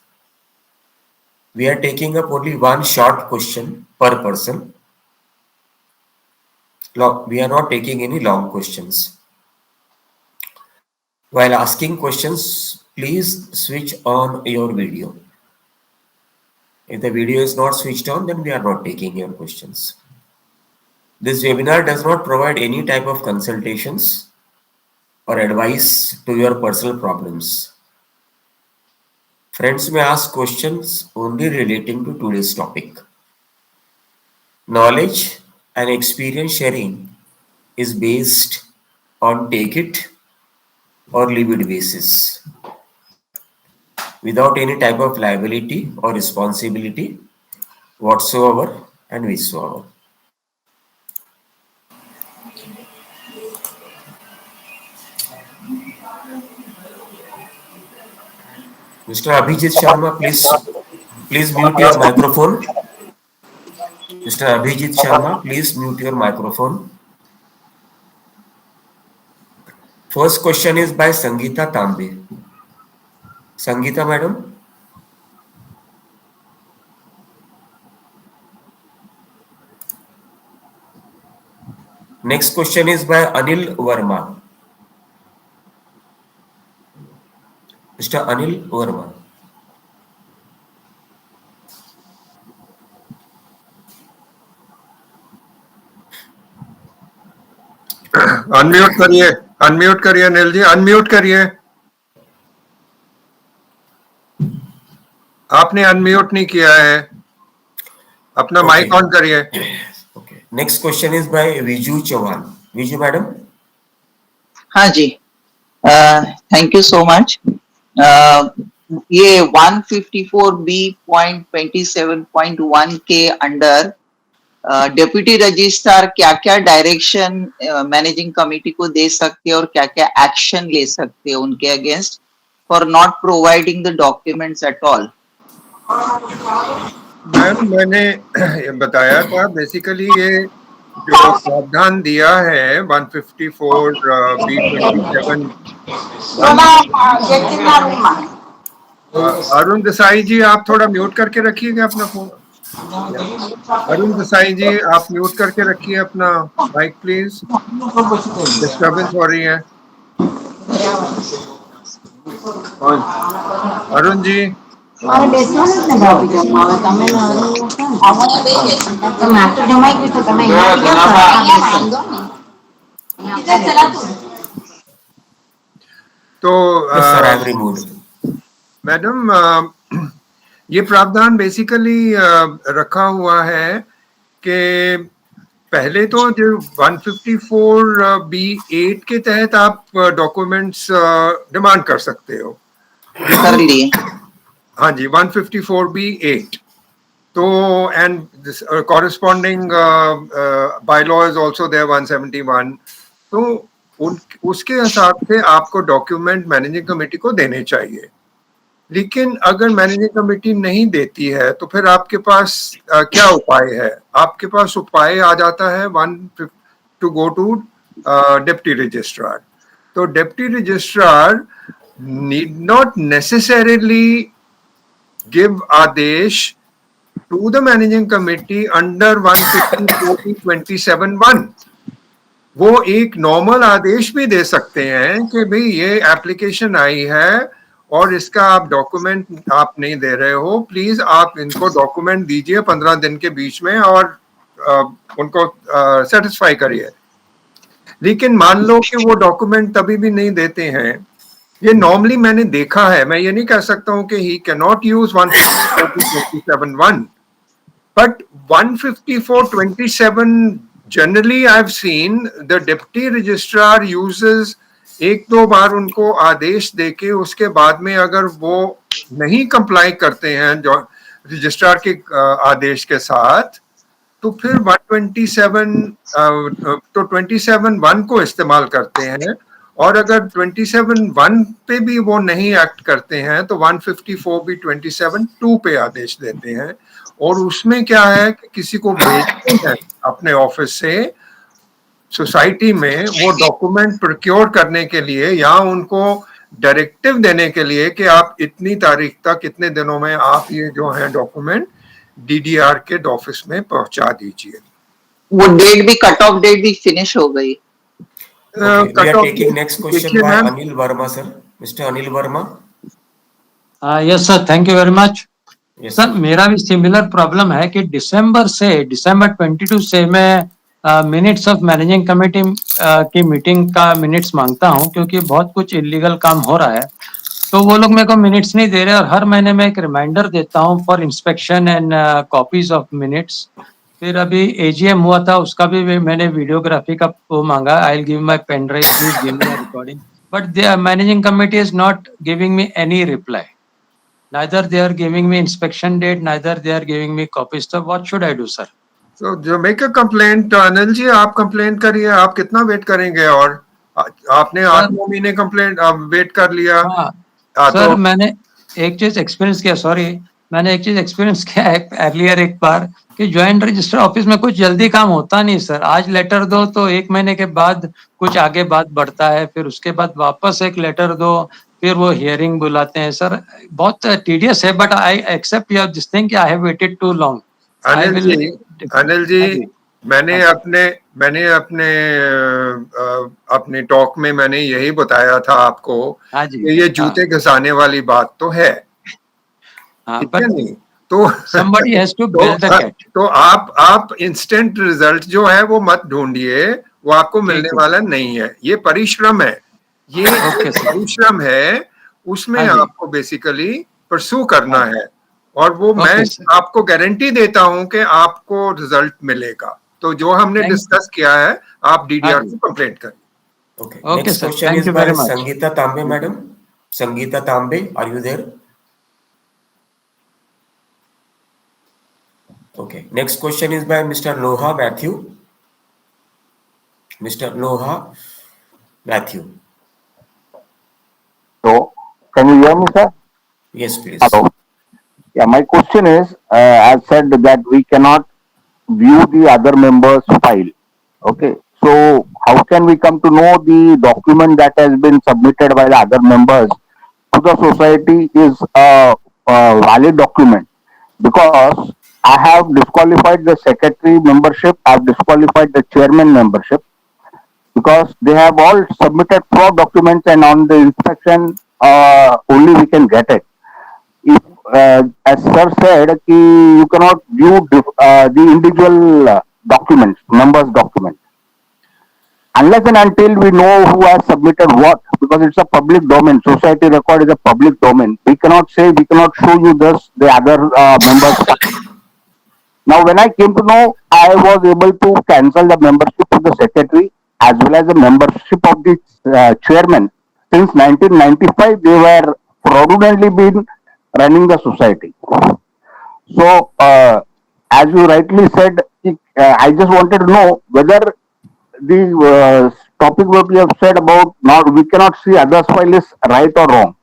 S1: We are taking up only one short question per person. We are not taking any long questions. While asking questions, please switch on your video. If the video is not switched on, then we are not taking your questions. This webinar does not provide any type of consultations or advice to your personal problems. Friends may ask questions only relating to today's topic. Knowledge and experience sharing is based on take it or leave it basis, without any type of liability or responsibility whatsoever and whatsoever. Mr. Abhijit Sharma, please mute your microphone. Mr. Abhijit Sharma, please mute your microphone. First question is by Sangeeta Tambe. Sangeeta madam. Next question is by Anil Verma. Mr. Anil Verma.
S2: Unmute करिए Anil ji, unmute करिए। आपने unmute नहीं किया है, अपना mic on करिए।
S1: Okay. Next question is by Viju Chauhan. Viju madam.
S4: हाँ जी, thank you so much. ये 154B.27.1 के अंडर डेप्यूटी रजिस्ट्रार क्या क्या डायरेक्शन मैनेजिंग कमेटी को दे सकते हैं और क्या क्या एक्शन ले सकते हैं उनके against for not providing the documents at all.
S2: Ma'am मैंने बताया था बेसिकली ये जो प्रावधान दिया है 154B.27 अरुण देसाई जी आप थोड़ा म्यूट करके रखिएगा अपना फोन। अरुण देसाई जी आप म्यूट करके रखिए अपना माइक प्लीज, डिस्टर्बेंस हो रही है। अरुण जी तो मैडम ये प्रावधान बेसिकली रखा हुआ है कि पहले तो जो 154B.8 के तहत आप डॉक्यूमेंट्स डिमांड कर सकते हो।
S4: कर लिए।
S2: हाँ जी 154B.8 तो and corresponding bylaw is also there 171 तो उसके हिसाब से आपको डॉक्यूमेंट मैनेजिंग कमेटी को देने चाहिए। लेकिन अगर मैनेजिंग कमेटी नहीं देती है तो फिर आपके पास क्या उपाय है? आपके पास उपाय आ जाता है to go to deputy registrar. तो deputy registrar need not necessarily give आदेश to the managing committee under 154B.27.1। वो एक नॉर्मल आदेश भी दे सकते हैं कि भाई ये एप्लीकेशन आई है और इसका आप डॉक्यूमेंट आप नहीं दे रहे हो, प्लीज आप इनको डॉक्यूमेंट दीजिए 15 दिन के बीच में और उनको सेटिस्फाई करिए। लेकिन मान लो कि वो डॉक्यूमेंट तभी भी नहीं देते हैं, ये नॉर्मली मैंने देखा है, मैं ये नहीं कह सकता हूं कि he can not use 154.27.1 but 154.27 generally I've seen the deputy registrar uses एक दो बार उनको आदेश देके उसके बाद में अगर वो नहीं कंप्लाई करते हैं जो रजिस्ट्रार के आदेश के साथ तो फिर 27.1 को इस्तेमाल करते हैं और अगर 27.1 पे भी वो नहीं एक्ट करते हैं तो 154B.27.2 पे आदेश देते हैं। और उसमें क्या है कि किसी को भेजते हैं अपने ऑफिस से सोसाइटी में वो डॉक्यूमेंट प्रोक्योर करने के लिए या उनको डायरेक्टिव देने के लिए कि आप इतनी तारीख तक इतने दिनों में आप ये जो है डॉक्यूमेंट डीडीआर के ऑफिस में पहुंचा दीजिए।
S4: वो डेट भी कट ऑफ डेट भी फिनिश हो गई।
S1: Next question by Anil Verma sir. Mister Anil Verma.
S5: Yes sir, thank you very much. Sir मेरा भी सिमिलर प्रॉब्लम है कि दिसंबर 22 से मैं मिनट्स ऑफ मैनेजिंग कमेटी की मीटिंग का मिनट्स मांगता हूं क्योंकि बहुत कुछ इलीगल काम हो रहा है तो वो लोग मेरे को मिनट्स नहीं दे रहे और हर महीने में एक रिमाइंडर देता हूं for inspection and copies of minutes. फिर अभी एजीएम हुआ था उसका भी मैंने वीडियोग्राफी का वो मांगा, I will give my pen drive, please give me recording, but the managing committee is not giving me any reply. Neither they are giving me inspection date, neither they are giving me copies. So what should I do, sir?
S2: So जो make a complaint, Anil ji आप complaint करिए। आप कितना wait करेंगे? और आपने 8-9 महीने complaint wait कर लिया।
S5: सर एक चीज एक्सपीरियंस किया, सॉरी, मैंने एक चीज एक्सपीरियंस किया है अर्लियर एक बार कि ज्वाइंट रजिस्टर ऑफिस में कुछ जल्दी काम होता नहीं सर। आज लेटर दो तो 1 महीने के बाद कुछ आगे बात बढ़ता है, फिर उसके बाद वापस एक लेटर दो, फिर वो हियरिंग बुलाते हैं सर। बहुत टीडियस है, but I accept your this thing कि I have waited too long.
S2: Anil ji, मैंने अपने टॉक में मैंने यही बताया था आपको कि ये जूते घिसाने वाली बात तो है, ठीक है नहीं? तो
S5: somebody has to build the cat.
S2: तो आप इंस्टेंट रिजल्ट जो है वो मत ढूंढिए, वो आपको मिलने वाला नहीं है। ये परिश्रम है, ये परिश्रम है, उसमें आपको बेसिकली परसू करना है, और वो मैं आपको गारंटी देता हूं कि आपको रिजल्ट मिलेगा। तो जो हमने डिस्कस किया है, आप डीडीआर को कंप्लेंट करिए।
S1: Okay. Next question is by Sangeeta Tambe, madam. Sangeeta Tambe, are you there? Okay. Next question is by Mr. Loha Matthew. Mr. Loha Matthew.
S6: So, can you hear me, sir?
S1: Yes, please.
S6: Hello. Yeah, my question is, as said that we cannot view the other members' file. Okay. So, how can we come to know the document that has been submitted by the other members to the society is a valid document? Because I have disqualified the secretary membership, I have disqualified the chairman membership, because they have all submitted fraud documents, and on the inspection only we can get it. If, as sir said, you cannot view the individual documents, members' documents, unless and until we know who has submitted what, because it's a public domain. Society record is a public domain. We cannot say, we cannot show you this, the other members. Now, when I came to know, I was able to cancel the membership of the secretary as well as the membership of the chairman. Since 1995, they were fraudulently been running the society. So, as you rightly said, I just wanted to know whether the topic what you have said about now we cannot see others' file is right or wrong.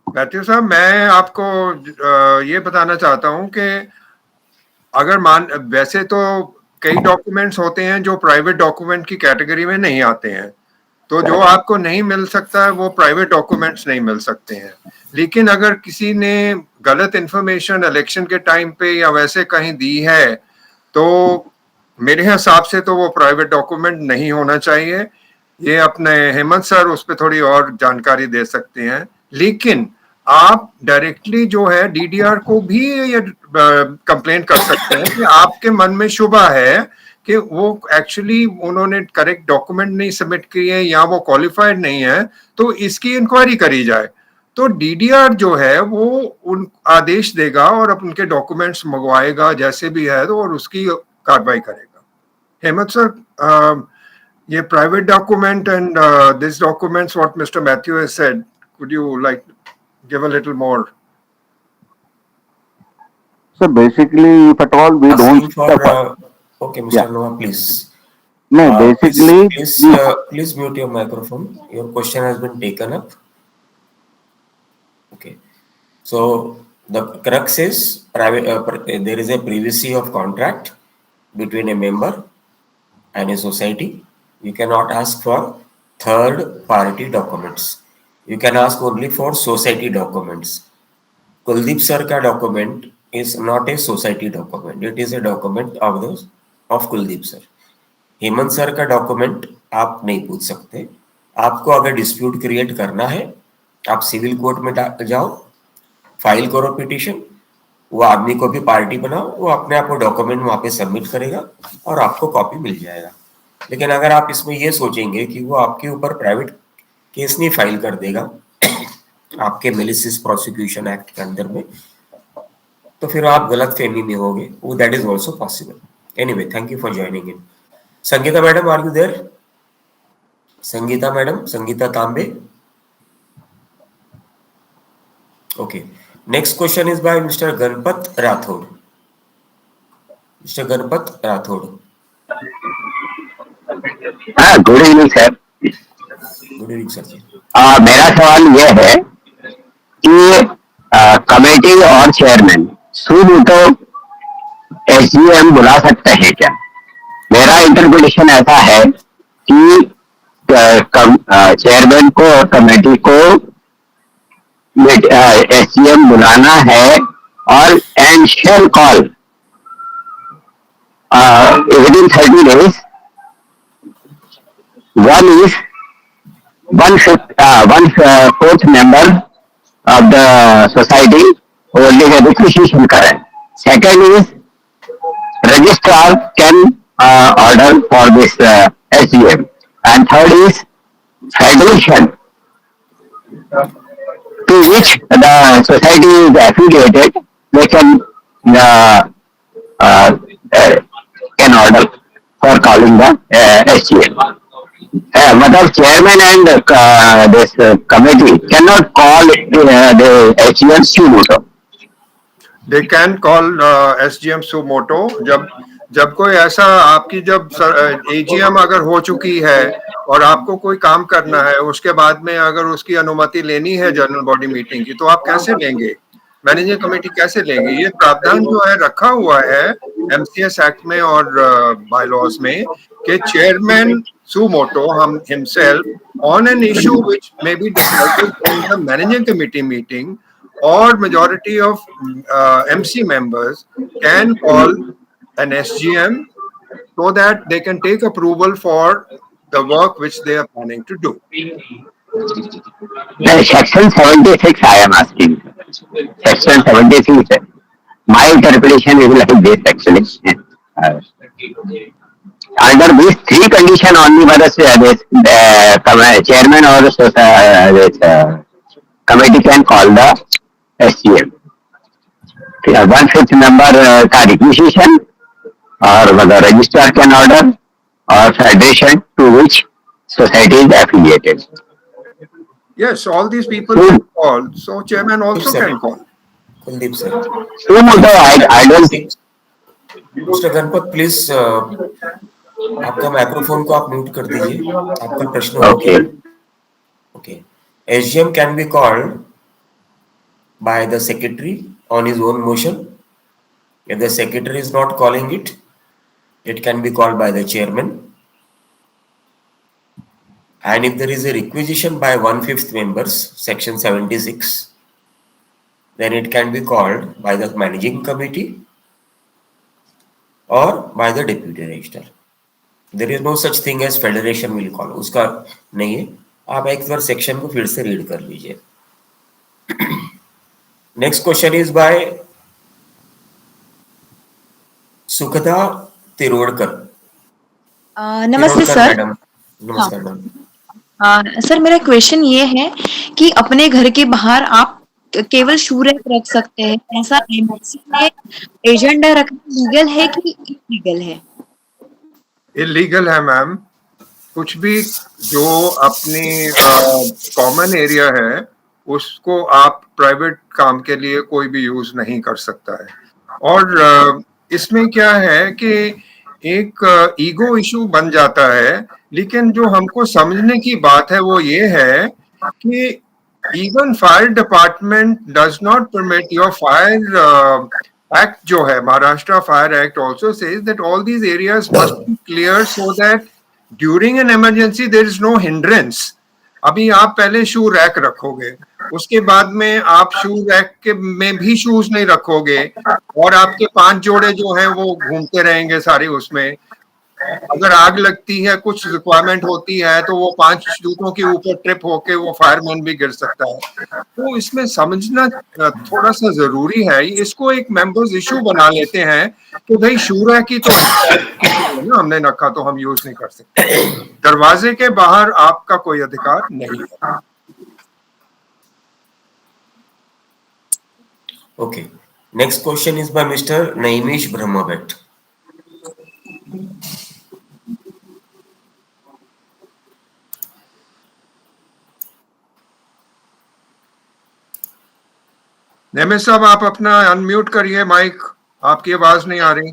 S2: Matthew साहब, मैं आपको ये बताना चाहता हूं कि अगर वैसे तो कई डॉक्यूमेंट्स होते हैं जो प्राइवेट डॉक्यूमेंट की कैटेगरी में नहीं आते हैं, तो जो आपको नहीं मिल सकता है वो प्राइवेट डॉक्यूमेंट्स नहीं मिल सकते हैं। लेकिन अगर किसी ने गलत इंफॉर्मेशन इलेक्शन के टाइम पे या वैसे कहीं दी है, तो मेरे हिसाब से तो वो प्राइवेट डॉक्यूमेंट नहीं होना चाहिए। ये अपने हेमंत सर उस पर थोड़ी और जानकारी दे सकते हैं, लेकिन आप डायरेक्टली जो है डीडीआर को भी ये कंप्लेंट कर सकते हैं कि आपके मन में शुबा है कि वो एक्चुअली उन्होंने करेक्ट डॉक्यूमेंट नहीं सबमिट किए या वो क्वालिफाइड नहीं है, तो इसकी इंक्वायरी करी जाए। तो डीडीआर जो है वो उन आदेश देगा और अब उनके डॉक्यूमेंट्स मंगवाएगा जैसे भी है, तो और उसकी कार्रवाई करेगा। हेमंत सर, ये private document and this documents what mister Matthew has said, could you like give a little more?
S6: So basically, if at all we don't
S1: for, okay, Mr. Noah, please.
S6: No, basically,
S1: please mute your microphone. Your question has been taken up. Okay. So the crux is private. There is a privacy of contract between a member and a society. You cannot ask for third party documents. You can ask only for society documents. Kuldeep sir ka document is not a society document. It is a document of Kuldeep sir. Hemant sir का document आप नहीं पूछ सकते। आपको अगर dispute create करना है, आप सिविल कोर्ट में जाओ, फाइल करो पिटीशन, वो आदमी को भी पार्टी बनाओ, वो अपने आप को डॉक्यूमेंट वहां पे सबमिट करेगा और आपको कॉपी मिल जाएगा। लेकिन अगर आप इसमें ये सोचेंगे कि वो आपके ऊपर प्राइवेट केस नहीं फाइल कर देगा आपके मेलिशियस प्रोसिक्यूशन एक्ट के अंदर में, तो फिर आप गलत फहमी में होगे। वो that is also possible. Anyway, thank you for joining in. Sangeeta madam, are you there? Sangeeta madam, Sangeeta Tambe. Okay, next question is by mister Ganpat Rathod. Mister Ganpat Rathod.
S7: Good evening sir.
S1: Good evening sir ji.
S7: मेरा सवाल यह है कि कमेटी और चेयरमैन सुमोटो एसजीएम बुला सकते हैं क्या? मेरा इंटरप्रिटेशन ऐसा है कि चेयरमैन को और कमेटी को एसजीएम बुलाना है और and shall call within 30 days. One is one fourth member of the society holding a requisition current. Second is registrar can order for this SGM. And third is federation to which the society is affiliated. They can order for calling the SGM. मतलब chairman and this committee cannot call the SGM sumoto.
S2: They can call SGM sumoto जब कोई ऐसा आपकी जब AGM अगर हो चुकी है और आपको कोई काम करना है, उसके बाद में अगर उसकी अनुमति लेनी है जनरल बॉडी मीटिंग की, तो आप कैसे लेंगे? मैनेजिंग कमेटी कैसे लेंगे? ये प्रावधान जो है रखा हुआ है MCS एक्ट में और बायलॉज में कि chairman sumoto himself on an issue which may be decided in the managing committee meeting or majority of MC members can call an SGM so that they can take approval for the work which they are planning to do.
S7: Section 76 I am asking. Section 76. My interpretation is like this actually. Under these three conditions only whether the chairman or the committee can call the SGM. 1/5 member का requisition or whether registrar can order or federation to which society is affiliated.
S2: Yes, all these people can call. So chairman also can call.
S1: Kuldeep sir.
S7: I don't think.
S1: Mr. Ganpat, please आपका microphone को आप mute कर दीजिए. आपका प्रश्न हो गया. Okay. SGM can be called by the secretary on his own motion. If the secretary is not calling it, it can be called by the chairman. And if there is a requisition by 1/5 members, section 76, then it can be called by the managing committee or by the deputy registrar. There is no such thing as federation will call. उसका नहीं है. आप एक बार section को फिर से read कर लीजिए. Next question is by सुखदा तिरोड़कर.
S8: नमस्ते सर.
S1: नमस्कार मैडम.
S8: सर मेरा क्वेश्चन ये है कि अपने घर के बाहर आप केवल शू रैक रख सकते हैं, ऐसा एमएलसी में एजेंडा रखना लीगल है कि इलीगल है?
S2: इलीगल है मैम. कुछ भी जो अपनी कॉमन एरिया है उसको आप प्राइवेट काम के लिए कोई भी यूज नहीं कर सकता है. और इसमें क्या है कि एक ईगो इशू बन जाता है. लेकिन जो हमको समझने की बात है वो ये है कि even fire department does not permit your fire act जो है Maharashtra fire act also says that all these areas must be clear so that during an emergency there is no hindrance. अभी आप पहले शू रैक रखोगे, उसके बाद में आप शू रैक के में भी शूज नहीं रखोगे और आपके 5 जोड़े जो हैं वो घूमते रहेंगे सारे उसमें. अगर आग लगती है, कुछ रिक्वायरमेंट होती है तो वो 5 जूतों के ऊपर ट्रिप होके वो फायरमैन भी गिर सकता है. तो इसमें समझना थोड़ा सा जरूरी है. इसको एक मेंबर्स इशू बना लेते हैं कि भाई शू रैक की तो ना हमने रखा तो हम यूज नहीं कर सकते. दरवाजे के बाहर आपका कोई अधिकार नहीं है.
S1: Okay. Next question is by Mr. Naimish Brahmabhat.
S2: Nemish साहब आप अपना अनम्यूट करिए माइक. आपकी आवाज नहीं आ रही.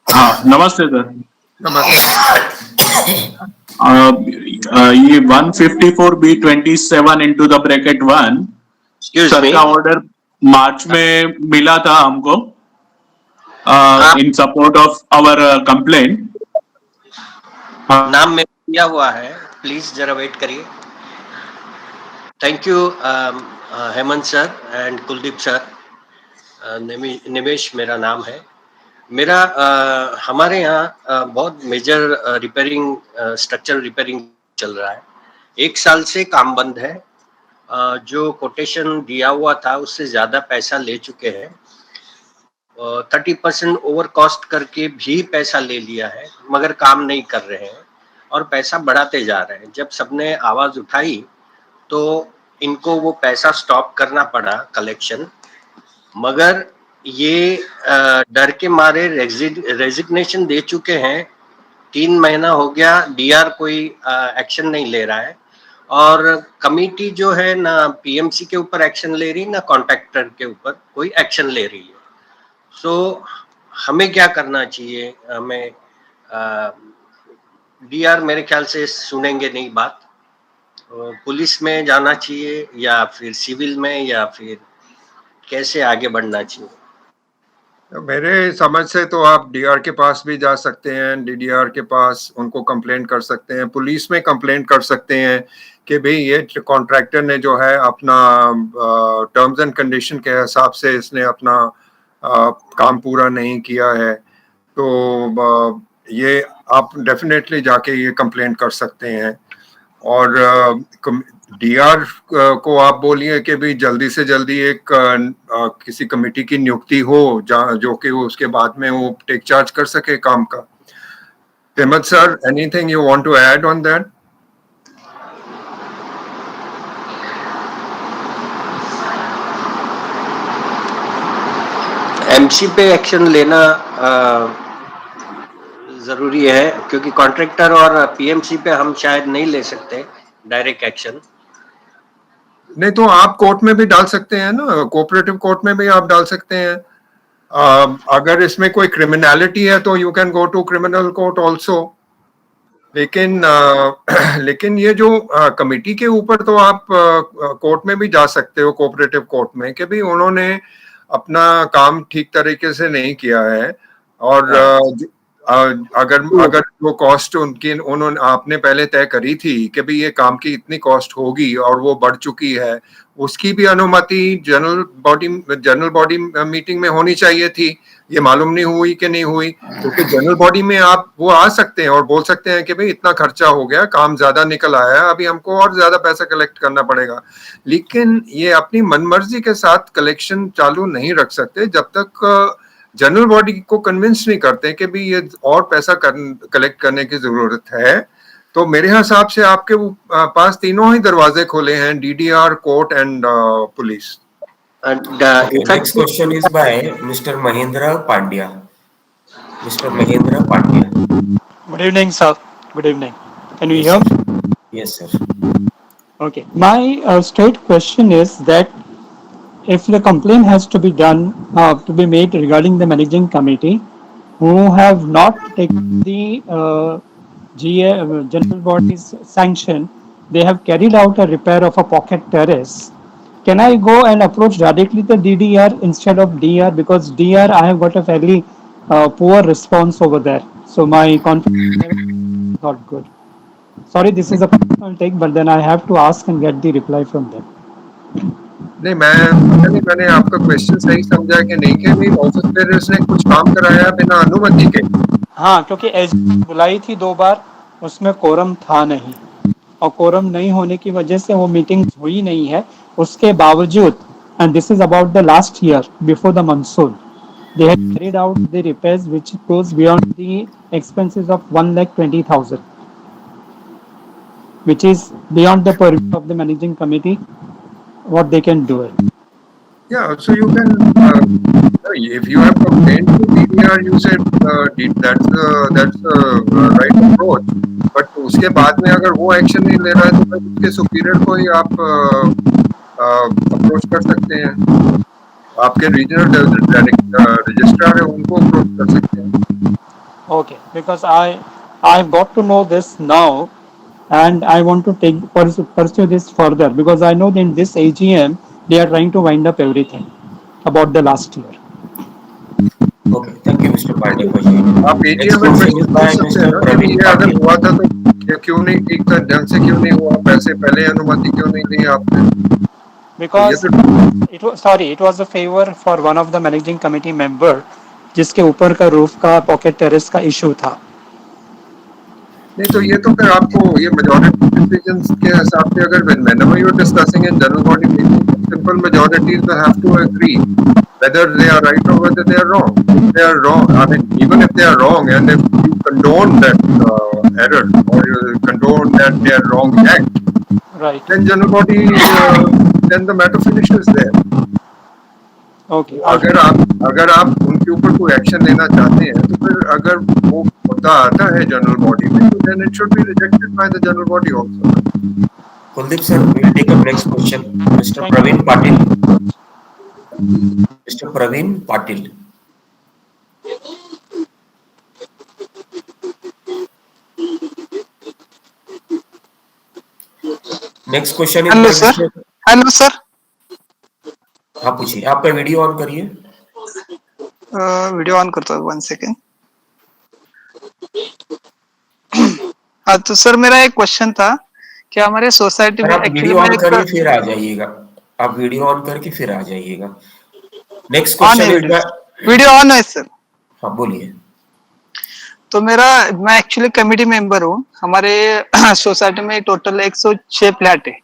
S9: हाँ नमस्ते सर.
S2: नमस्ते.
S9: ये 154B27 into the bracket 1
S1: Excuse
S9: sir
S1: me.
S9: का ऑर्डर मार्च में मिला था हमको in support of our complaint.
S1: नाम में दिया हुआ है, प्लीज जरा वेट करिए. Thank you Hemant sir and Kuldeep sir. Nimesh मेरा नाम है. मेरा हमारे यहाँ बहुत मेजर रिपेयरिंग स्ट्रक्चरल रिपेयरिंग चल रहा है. 1 साल से काम बंद है. जो कोटेशन दिया हुआ था उससे ज्यादा पैसा ले चुके हैं. 30% ओवर कॉस्ट करके भी पैसा ले लिया है, मगर काम नहीं कर रहे हैं और पैसा बढ़ाते जा रहे हैं. जब सबने आवाज उठाई तो इनको वो पैसा स्टॉप करना पड़ा कलेक्शन, मगर ये डर के मारे रेजिग्नेशन दे चुके हैं. 3 महीना हो गया, डीआर कोई एक्शन नहीं ले रहा है और कमिटी जो है ना पीएमसी के ऊपर एक्शन ले रही, ना कॉन्ट्रैक्टर के ऊपर कोई एक्शन ले रही है. सो हमें क्या करना चाहिए? हमें डीआर मेरे ख्याल से सुनेंगे नहीं बात. पुलिस में जाना चाहिए या फिर सिविल में, या फिर कैसे आगे बढ़ना चाहिए?
S2: मेरे समझ से तो आप डीआर के पास भी जा सकते हैं, डीडीआर के पास उनको कंप्लेंट कर सकते हैं, पुलिस में कंप्लेंट कर सकते हैं कि भाई ये कॉन्ट्रैक्टर ने जो है अपना टर्म्स एंड कंडीशन के हिसाब से इसने अपना काम पूरा नहीं किया है. तो ये आप डेफिनेटली जाके ये कंप्लेंट कर सकते हैं. और डीआर को आप बोलिए कि भी जल्दी से जल्दी एक किसी कमेटी की नियुक्ति हो जो कि उसके बाद में वो टेक चार्ज कर सके काम का. Hemant sir, anything you want to add on that?
S1: MC पे एक्शन लेना जरूरी है, क्योंकि कॉन्ट्रैक्टर और पीएमसी पे हम शायद नहीं ले सकते डायरेक्ट एक्शन.
S2: नहीं तो आप कोर्ट में भी डाल सकते हैं ना, कोऑपरेटिव कोर्ट में भी आप डाल सकते हैं. अगर इसमें कोई क्रिमिनलिटी है तो you can go to criminal court also. लेकिन ये जो कमिटी के ऊपर तो आप कोर्ट में भी जा सकते हो, कोऑपरेटिव कोर्ट में, कि भी उन्होंने अपना काम ठीक तरीके से नहीं किया है. और अगर वो कॉस्ट उन्होंने आपने पहले तय करी थी कि भाई ये काम की इतनी कॉस्ट होगी और वो बढ़ चुकी है, उसकी भी अनुमति जनरल बॉडी मीटिंग में होनी चाहिए थी. ये मालूम नहीं हुई कि नहीं हुई, क्योंकि जनरल बॉडी में आप वो आ सकते हैं और बोल सकते हैं कि भाई इतना खर्चा हो गया, काम ज्यादा निकल आया, अभी हमको और ज्यादा पैसा कलेक्ट करना पड़ेगा. लेकिन ये अपनी मनमर्जी के साथ कलेक्शन चालू नहीं रख सकते जब तक जनरल बॉडी को कन्विंस नहीं करते कि भी ये और पैसा कलेक्ट करने की जरूरत है. तो मेरे हिसाब से आपके पास तीनों ही दरवाजे खोले हैं, DDR, court and police.
S1: Next question is by Mr. Mahendra Pandya. Mr. Mahendra Pandya.
S10: Good evening, sir. Good evening. Can you hear me?
S1: Yes, sir.
S10: Okay. My straight question is that if the complaint has to be done, to be made regarding the managing committee who have not taken the general body's sanction, they have carried out a repair of a pocket terrace. Can I go and approach directly the DDR instead of DR? Because DR, I have got a fairly poor response over there. So my confidence level is not good. Sorry, this is a personal take, but then I have to ask and get the reply from them.
S2: नहीं, मैंने आपका question सही समझा कि नहीं, कि नहीं office bearers ने कुछ काम कराया बिना अनुमति के.
S10: हाँ, क्योंकि एज बुलाई थी 2 बार, उसमें कोरम था नहीं, और कोरम नहीं होने की वजह से वो मीटिंग हुई नहीं है. उसके बावजूद, and this is about the last year before the monsoon, they had carried out the repairs which goes beyond the expenses of 1,20,000, which is beyond the purview of the managing committee, what they can do it.
S2: Yeah, so you can, if you have complained to DDR, you said that's the right approach. But उसके बाद में अगर वो action नहीं ले रहा है तो उसके सुपीरियर को ही आप अप्रोच कर सकते हैं. आपके रीजनल रजिस्ट्रार है, उनको अप्रोच कर सकते हैं.
S10: Okay, because I've got to know this now, and I want to pursue this further, because I know that in this AGM they are trying to wind up everything about the last year.
S1: Okay, thank you, Mr. Pandey, for sharing.
S2: आप
S1: Next
S2: AGM में
S1: question is by
S2: पूछ सकते हैं
S1: Mr.
S2: ना कि
S1: Praveen
S2: ये अगर
S1: Patil.
S2: हुआ था तो ये क्यों नहीं ठीक था, ढंग से क्यों नहीं हुआ, पैसे पहले अनुमति क्यों नहीं दी आपने?
S10: Because
S2: तो
S10: it was a favor for one of the managing committee member जिसके ऊपर का रूफ का पॉकेट टेरेस का इशू था.
S2: नहीं तो ये तो फिर आपको ये मेजॉरिटी डिसीजंस के हिसाब से अगर whenever you are discussing in general body meeting, simple majorities will have to agree whether they are right or whether they are wrong. If they are wrong, I mean, even if they are wrong and if you condone that error or you condone that they are wrong act,
S10: Right.
S2: then general body, then the matter finishes there.
S10: Okay.
S2: अगर आप उनके ऊपर कोई action लेना चाहते हैं तो फिर अगर वो मुद्दा आता है जनरल बॉडी में तो then it should be rejected by the general body also.
S1: Kuldeep sir, we will take up next question. Mr. Praveen Patil. Mr. Praveen Patil. Next question is.
S11: Hello sir. Hello sir.
S1: हाँ पूछिए, आपका video on करिए.
S11: Video on करता हूँ, 1 second. हाँ तो sir मेरा एक क्वेश्चन था कि हमारे सोसाइटी में
S1: आप
S11: एक्चुअली
S1: वीडियो ऑन करिए फिर आ जाइएगा. आप वीडियो ऑन करके फिर आ जाइएगा. Next question is
S11: video on है सर.
S1: हाँ बोलिए.
S11: तो मैं एक्चुअली कमेटी मेंबर हूँ. हमारे सोसाइटी में टोटल 106 फ्लैट है.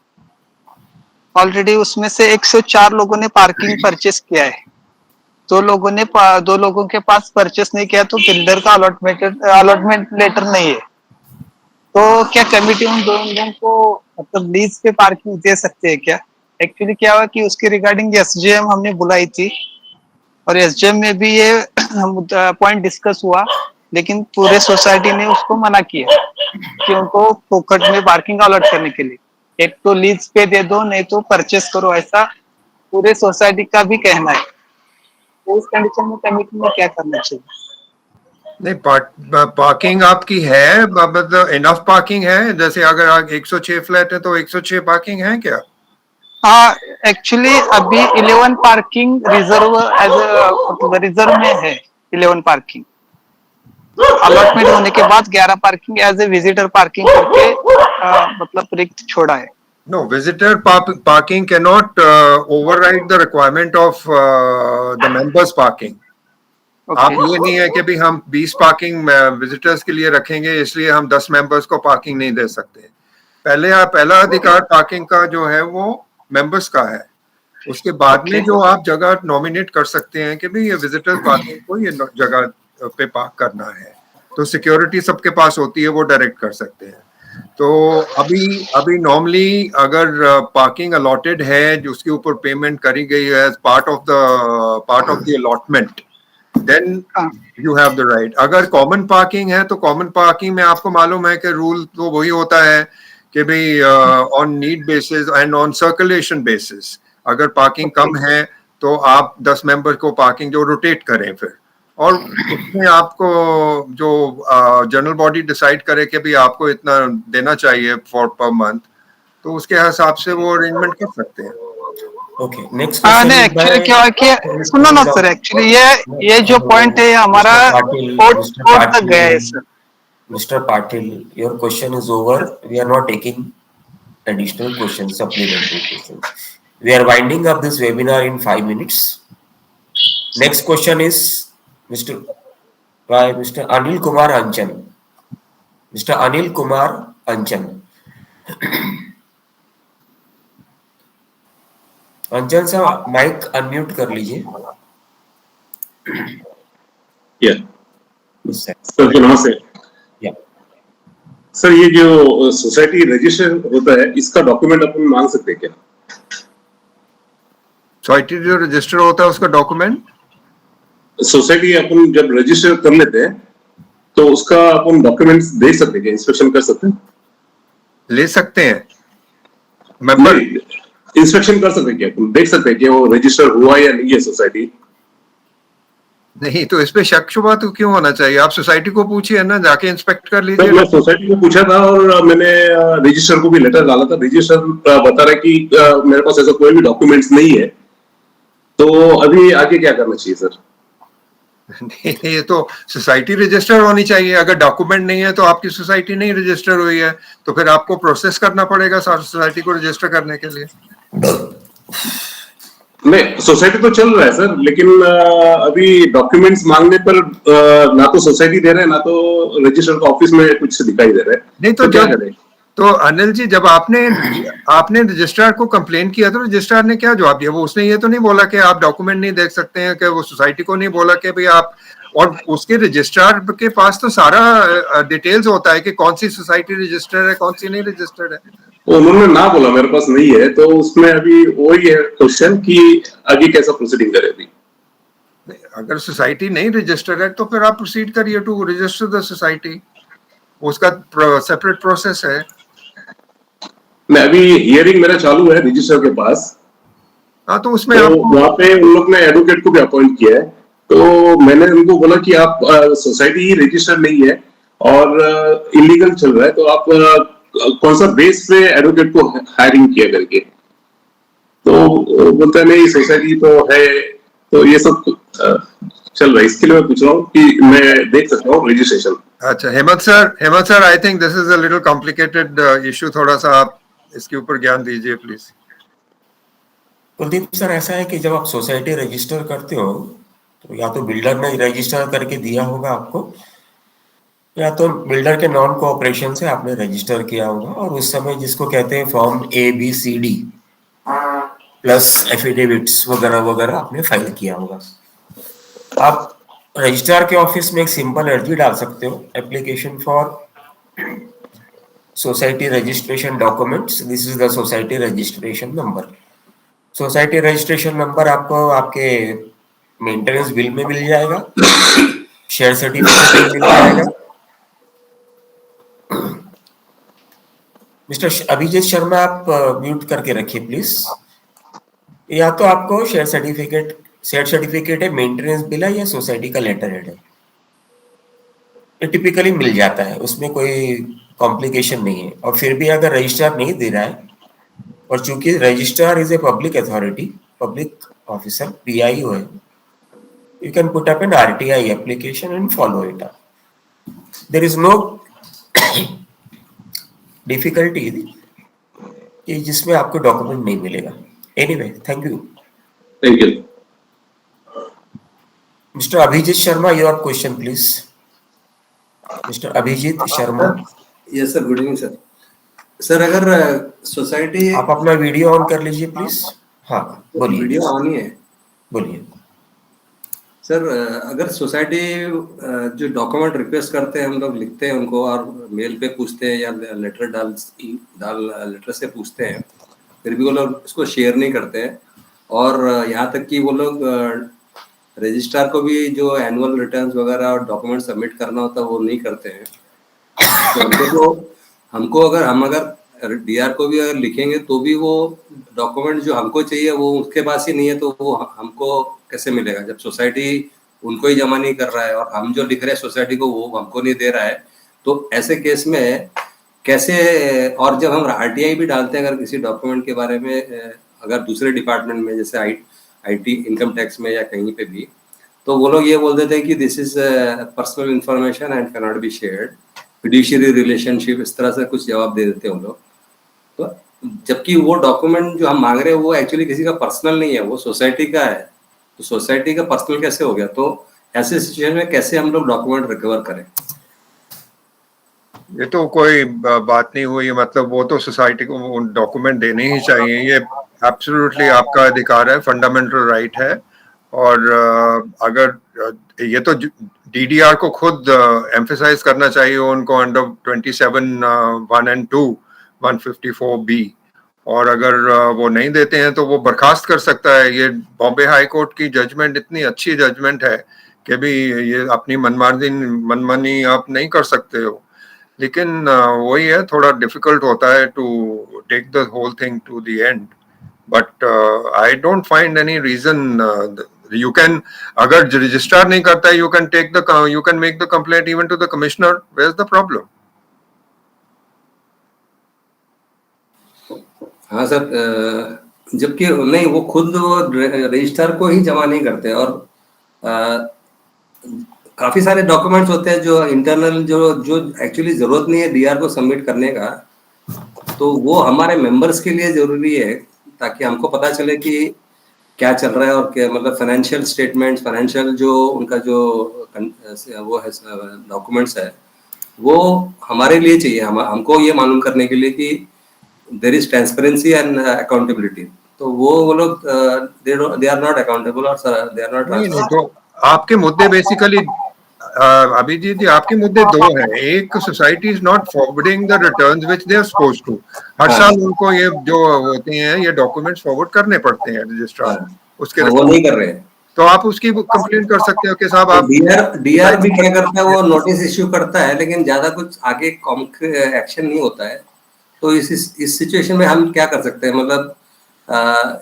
S11: ऑलरेडी उसमें से 104 लोगों ने पार्किंग परचेस किया है. 2 लोगों के पास परचेस नहीं किया तो बिल्डर का अलॉटमेंट लेटर नहीं है. तो क्या कमेटी उन लोगों को मतलब लीज पे पार्किंग दे सकते हैं क्या? एक्चुअली क्या हुआ कि उसके रिगार्डिंग एसजेएम हमने बुलाई थी और एसजेएम में भी ये पॉइंट डिस्कस हुआ, लेकिन पूरे सोसाइटी ने उसको मना किया कि उनको फोकट में पार्किंग अलॉट करने के लिए. एक तो लीज पे दे दो, नहीं तो परचेस करो, ऐसा पूरे सोसाइटी का भी कहना है. तो उस कंडीशन में कमेटी में क्या करना चाहिए?
S2: नहीं, पार्किंग आपकी है, मतलब इनफ पार्किंग है. जैसे अगर 106 फ्लैट है तो 106 पार्किंग है क्या?
S11: हाँ एक्चुअली अभी 11 पार्किंग रिजर्व में है. 11 पार्किंग अलॉटमेंट होने के बाद 11 parking as a visitor parking करके मतलब रिक्त छोड़ा है.
S2: No, visitor parking cannot override the requirement of the members parking.
S11: Okay.
S2: आप ये नहीं है कि भी हम 20 पार्किंग विजिटर्स के लिए रखेंगे इसलिए हम 10 मेंबर्स को पार्किंग नहीं दे सकते. पहला अधिकार पार्किंग का जो है वो मेंबर्स का है. उसके बाद में जो आप जगह नॉमिनेट कर सकते हैं कि भाई ये विजिटर्स पार्किंग को ये जगह पे पार्क करना है, तो सिक्योरिटी सबके पास होती है, वो डायरेक्ट कर सकते हैं. तो अभी नॉर्मली अगर पार्किंग अलॉटेड है जो उसके ऊपर पेमेंट करी गई है part of the allotment, then you have the right. अगर कॉमन पार्किंग है तो कॉमन पार्किंग में आपको मालूम है कि रूल तो वही होता है कि भाई on need basis and on circulation basis. अगर पार्किंग कम है तो आप 10 मेंबर को पार्किंग जो रोटेट करें फिर, और उसमें आपको जो जनरल बॉडी डिसाइड करे कि भी आपको इतना देना चाहिए फॉर पर मंथ, तो उसके हिसाब से वो अरेंजमेंट कर सकते हैं.
S1: Okay next
S11: question. एक्चुअली क्या है कि सुनो ना सर, एक्चुअली ये जो पॉइंट है हमारा कोर्ट तक गया है sir.
S1: Mr. Patil, your question is over. We are not taking additional questions, supplementary questions. We are winding up this webinar in 5 minutes. Next question is Mr. Anil Kumar Anchan. Mr. Anil Kumar Anchan. अंचन साहब mic unmute कर लीजिए.
S12: Sir जी नमस्ते. Sir ये जो society register होता है इसका document अपन मांग सकते हैं क्या?
S2: सोसाइटी जो रजिस्टर होता है उसका डॉक्यूमेंट
S12: सोसाइटी अपन जब रजिस्टर कर लेते हैं तो उसका अपन डॉक्यूमेंट्स दे सकते हैं, इंस्पेक्शन कर सकते हैं,
S2: ले सकते हैं. मेंबर
S12: इंस्पेक्शन कर सकते हैं क्या? अपन देख सकते हैं कि वो रजिस्टर हुआ या नहीं है सोसाइटी?
S2: नहीं तो इस पे शक शुबा तो क्यों होना चाहिए? आप सोसाइटी को पूछिए ना, जाके इंस्पेक्ट कर
S12: तो
S2: लीजिए।
S12: मैं सोसाइटी को पूछा था और मैंने रजिस्टर को भी लेटर डाला था। रजिस्टर बता रहा है कि मेरे पास ऐसा कोई भी डॉक्यूमेंट्स नहीं है। तो अभी आगे क्या करना चाहिए सर?
S2: नहीं, ये तो सोसाइटी रजिस्टर होनी चाहिए। अगर डॉक्यूमेंट नहीं है तो आपकी सोसाइटी नहीं रजिस्टर हुई है, तो फिर आपको प्रोसेस करना पड़ेगा सोसाइटी को रजिस्टर करने के लिए।
S12: नहीं, सोसाइटी तो चल रहा है सर, लेकिन अभी डॉक्यूमेंट्स मांगने पर ना तो सोसाइटी दे रहे हैं, ना तो रजिस्टर का ऑफिस में कुछ दिखाई दे रहा है।
S2: नहीं तो
S12: क्या करें?
S2: तो अनिल जी, जब आपने रजिस्ट्रार को कंप्लेन किया तो रजिस्ट्रार ने क्या जवाब दिया? वो उसने ये तो नहीं बोला कि आप डॉक्यूमेंट नहीं देख सकते हैं, कि वो सोसाइटी को नहीं बोला कि भाई आप, और उसके रजिस्ट्रार के पास तो सारा डिटेल्स होता है कि कौन सी सोसाइटी रजिस्टर्ड है, कौन सी नहीं रजिस्टर्ड है।
S12: उन्होंने ना बोला मेरे पास नहीं है, तो उसमें अभी वही है क्वेश्चन कि आगे कैसा प्रोसीडिंग करें अभी।
S2: अगर सोसाइटी नहीं रजिस्टर्ड है तो फिर आप प्रोसीड करिए टू रजिस्टर द सोसाइटी, उसका सेपरेट प्रोसेस है।
S12: मैं अभी हियरिंग मेरा चालू है रजिस्टर के पास।
S2: हाँ, तो उसमें
S12: तो वहाँ पे उन लोग ने एडवोकेट को भी अपॉइंट किया है। तो मैंने उनको बोला कि आप सोसाइटी ही रजिस्टर नहीं है और इलीगल चल रहा है, तो आप कौन सा बेस पे एडवोकेट को हायरिंग किया करके। तो बोलता नहीं सोसाइटी तो है, तो ये सब चल रहा है। इसके लिए मैं पूछ रहा हूँ कि मैं देख सकता हूँ रजिस्ट्रेशन।
S2: अच्छा, Hemant sir, I think this is a little complicated issue, थोड़ा सा आप इसके ऊपर ज्ञान दीजिए प्लीज।
S1: कुलदीप सर, ऐसा है कि जब आप सोसाइटी रजिस्टर करते हो तो या तो बिल्डर ने रजिस्टर करके दिया होगा आपको, या तो बिल्डर के नॉन कोऑपरेशन से आपने रजिस्टर किया होगा, और उस समय जिसको कहते हैं फॉर्म ABCD प्लस एफिडेविट्स वगैरह वगैरह आपने फाइल किया होगा। आप रजिस्ट्रार के ऑफिस में एक सिंपल अर्जी डाल सकते हो, application for society registration documents, this is the society registration number. Society registration number आपको आपके मेंटेनेंस बिल में मिल जाएगा, शेयर सर्टिफिकेट में मिल जाएगा। मिस्टर अभिजीत शर्मा, आप म्यूट करके रखिए प्लीज। या तो आपको शेयर सर्टिफिकेट है, मेंटेनेंस बिल है, या सोसाइटी का लेटर हेड है, ये टिपिकली मिल जाता है, उसमें कोई कॉम्प्लिकेशन नहीं है। और फिर भी अगर रजिस्ट्रार नहीं दे रहा है, और चूंकि registrar is a public authority, public officer, PIO है, you can put up an RTI application and follow it up. There is no difficulty कि जिसमें आपको डॉक्यूमेंट नहीं मिलेगा। Anyway, thank you.
S12: Thank you.
S1: Mr. Abhijit Sharma, your question please. Mr. Abhijit Sharma.
S13: Yes sir, good evening sir. Sir अगर society,
S1: आप अपना video on कर लीजिए प्लीज। हाँ बोलिए।
S13: वीडियो ऑन ही है,
S1: बोलिए
S13: सर। अगर सोसाइटी जो डॉक्यूमेंट रिक्वेस्ट करते हैं, हम लोग लिखते हैं उनको और मेल पे पूछते हैं या लेटर से पूछते हैं, फिर भी वो लोग उसको शेयर नहीं करते हैं। और यहाँ तक कि वो लोग रजिस्ट्रार को भी जो एनुअल रिटर्न्स वगैरह और डॉक्यूमेंट सबमिट करना होता है वो नहीं करते हैं। तो हमको अगर DR को भी अगर लिखेंगे तो भी वो डॉक्यूमेंट जो हमको चाहिए वो उसके पास ही नहीं है, तो वो हमको कैसे मिलेगा जब सोसाइटी उनको ही जमा नहीं कर रहा है और हम जो लिख रहे हैं सोसाइटी को वो हमको नहीं दे रहा है। तो ऐसे केस में कैसे, और जब हम RTI भी डालते हैं अगर किसी डॉक्यूमेंट के बारे में, अगर दूसरे डिपार्टमेंट में जैसे IT इनकम टैक्स में या कहीं पे भी, तो वो लोग ये बोल देते हैं कि this is personal information and can not be shared, fiduciary relationship, इस तरह से कुछ जवाब दे देते हैं वो लोग। तो जबकि वो डॉक्यूमेंट जो हम मांग रहे हैं वो एक्चुअली किसी का पर्सनल नहीं है, वो सोसाइटी का है। तो सोसाइटी का पर्सनल कैसे हो गया? तो ऐसे सिचुएशन में कैसे हम लोग डॉक्यूमेंट रिकवर करें?
S2: ये तो कोई बात नहीं हुई, मतलब वो तो सोसाइटी को डॉक्यूमेंट देने ही चाहिए, ये एब्सोल्युटली आपका अधिकार है, फंडामेंटल राइट है। और अगर ये तो DDR को खुद एम्फेसाइज करना चाहिए उनको अंडर 27(1) and 2 154B, और अगर वो नहीं देते हैं तो वो बर्खास्त कर सकता है। ये बॉम्बे हाई कोर्ट की जजमेंट इतनी अच्छी जजमेंट है कि भी ये अपनी मनमानी आप नहीं कर सकते हो। लेकिन वही है, थोड़ा डिफिकल्ट होता है to take the whole thing to the end, but I don't find any reason You can, अगर रजिस्ट्रार नहीं करता है, you can make the complaint even to the commissioner. Where's the problem?
S13: हाँ सर, जबकि नहीं, वो खुद रजिस्ट्रार को ही जमा नहीं करते, और काफी सारे डॉक्यूमेंट्स होते हैं जो इंटरनल जो एक्चुअली जरूरत नहीं है डीआर को सबमिट करने का, तो वो हमारे मेंबर्स के लिए जरूरी है, ताकि हमको पता चले कि क्या चल रहा है, और क्या मतलब फाइनेंशियल स्टेटमेंट्स, फाइनेंशियल जो उनका जो वो है डॉक्यूमेंट्स है, वो हमारे लिए चाहिए, हमको ये मालूम करने के लिए कि there is transparency and accountability. तो वो लोग दे आर नॉट अकाउंटेबल और दे आर नॉट।
S2: तो आपके मुद्दे बेसिकली अभिजीत जी, आपके मुद्दे दो हैं। एक, society is not forwarding the returns which they are supposed to. हर साल उनको ये जो होते हैं ये डॉक्यूमेंट्स फॉरवर्ड करने पड़ते हैं रजिस्ट्रार, उसके
S13: वो नहीं कर रहे हैं,
S2: तो आप उसकी कंप्लेंट कर सकते हो कि साहब आप।
S13: डीआर भी क्या करता है, वो नोटिस इश्यू करता है, लेकिन ज्यादा कुछ आगे एक्शन नहीं होता है। तो इस सिचुएशन में हम क्या कर सकते हैं, मतलब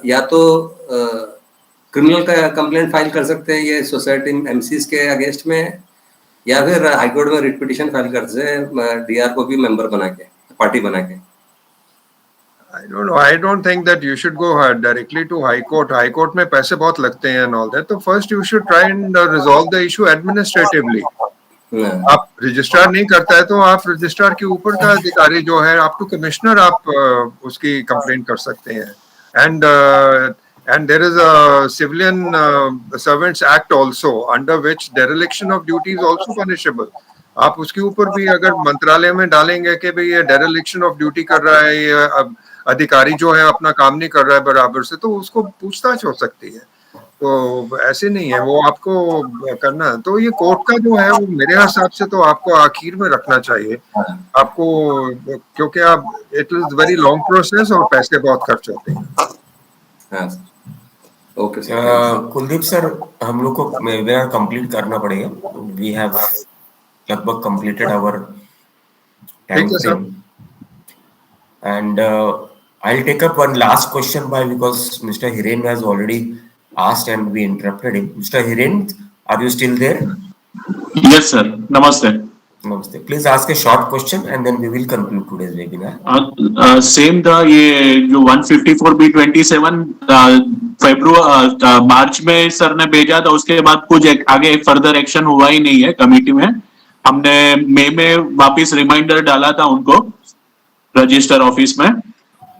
S13: या तो क्रिमिनल का कंप्लेंट फाइल कर सकते हैं ये सोसाइटी एमसीज के अगेंस्ट में, या फिर हाईकोर्ट में रिट पिटीशन फाइल कर सकते हैं डीआर को भी मेंबर बना के, पार्टी बना के।
S2: I don't know. I don't think that you should go directly to High Court. High Court में पैसे बहुत लगते हैं and all that. तो first you should try and resolve the issue administratively. आप रजिस्ट्रार नहीं करता है तो आप रजिस्ट्रार के ऊपर का अधिकारी जो है, आप टू कमिश्नर आप उसकी कंप्लेंट कर सकते हैं। And there is a Civilian Servants Act also, under which dereliction of duty is also punishable. आप उसके ऊपर भी अगर मंत्रालय में डालेंगे कि भाई ये डेरिलिक्शन ऑफ ड्यूटी कर रहा है, ये अधिकारी जो है अपना काम नहीं कर रहा है बराबर से, तो उसको पूछताछ हो सकती है। तो ऐसे नहीं है, वो आपको करना है। तो ये कोर्ट का जो है वो मेरे हिसाब से तो आपको आखिर में रखना चाहिए आपको, क्योंकि आप it is very long process और पैसे बहुत खर्च होते हैं।
S13: ओके
S1: कुलदीप सर, हम लोग को वेबिनार कंप्लीट करना पड़ेगा। वी हैव लगभग completed our time frame, and I'll take up one last question because Mr. Hiren has already asked and we interrupted him. Mr. Hiren, are you still there?
S9: Yes, sir. Namaste.
S1: Namaste. Please ask a short question and then we will conclude today's webinar.
S9: Same था ये जो 154B27 मार्च में sir ने भेजा था, उसके बाद कुछ आगे फर्दर एक्शन हुआ ही नहीं है कमेटी में। हमने मई में वापस रिमाइंडर डाला था उनको रजिस्टर ऑफिस में,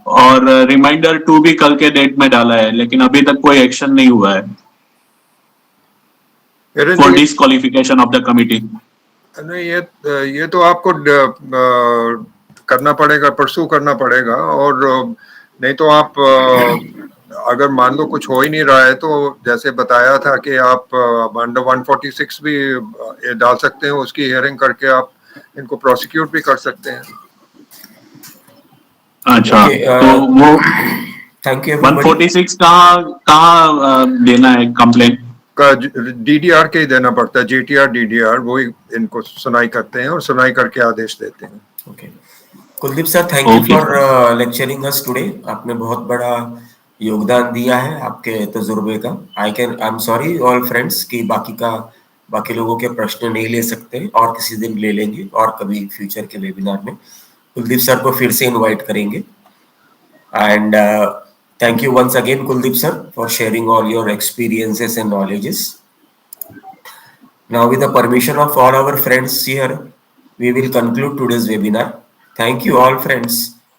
S9: और रिमाइंडर 2 भी कल के डेट में डाला है, लेकिन अभी तक कोई एक्शन नहीं हुआ है for disqualification of the committee.
S2: नहीं, ये तो आपको करना पड़ेगा, परसू करना पड़ेगा, और नहीं तो आप अगर मान लो कुछ हो ही नहीं रहा है तो जैसे बताया था कि आप अंडर 146 भी डाल सकते हैं, उसकी हियरिंग करके आप इनको प्रोसिक्यूट भी कर सकते हैं।
S9: अच्छा, तो वो
S1: थैंक यू।
S9: 146 कहाँ देना है कंप्लेंट?
S2: डीडीआर के ही देना पड़ता है, जेटीआर डीडीआर, वो ही इनको सुनाई करते हैं और सुनाई करके आदेश देते हैं।
S1: Okay Kuldeep sir, thank you for lecturing us today. आपने बहुत बड़ा योगदान दिया है आपके तजुर्बे का। I am sorry all friends कि बाकी लोगों के प्रश्न नहीं ले सकते, और किसी दिन ले लेंगे, और कभी फ्यूचर के वेबिनार में कुलदीप सर को फिर से इनवाइट करेंगे। And thank you once again Kuldeep sir for sharing all your experiences and knowledges. Now with the permission of all our friends here, we will conclude today's webinar. Thank you all friends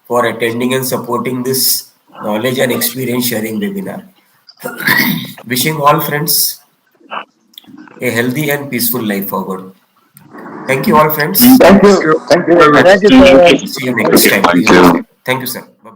S1: for attending and supporting this knowledge and experience sharing webinar. Wishing all friends a healthy and peaceful life forward. Thank you all friends.
S6: Thank you. Thank you.
S1: See you next time. Thank you sir. Bye.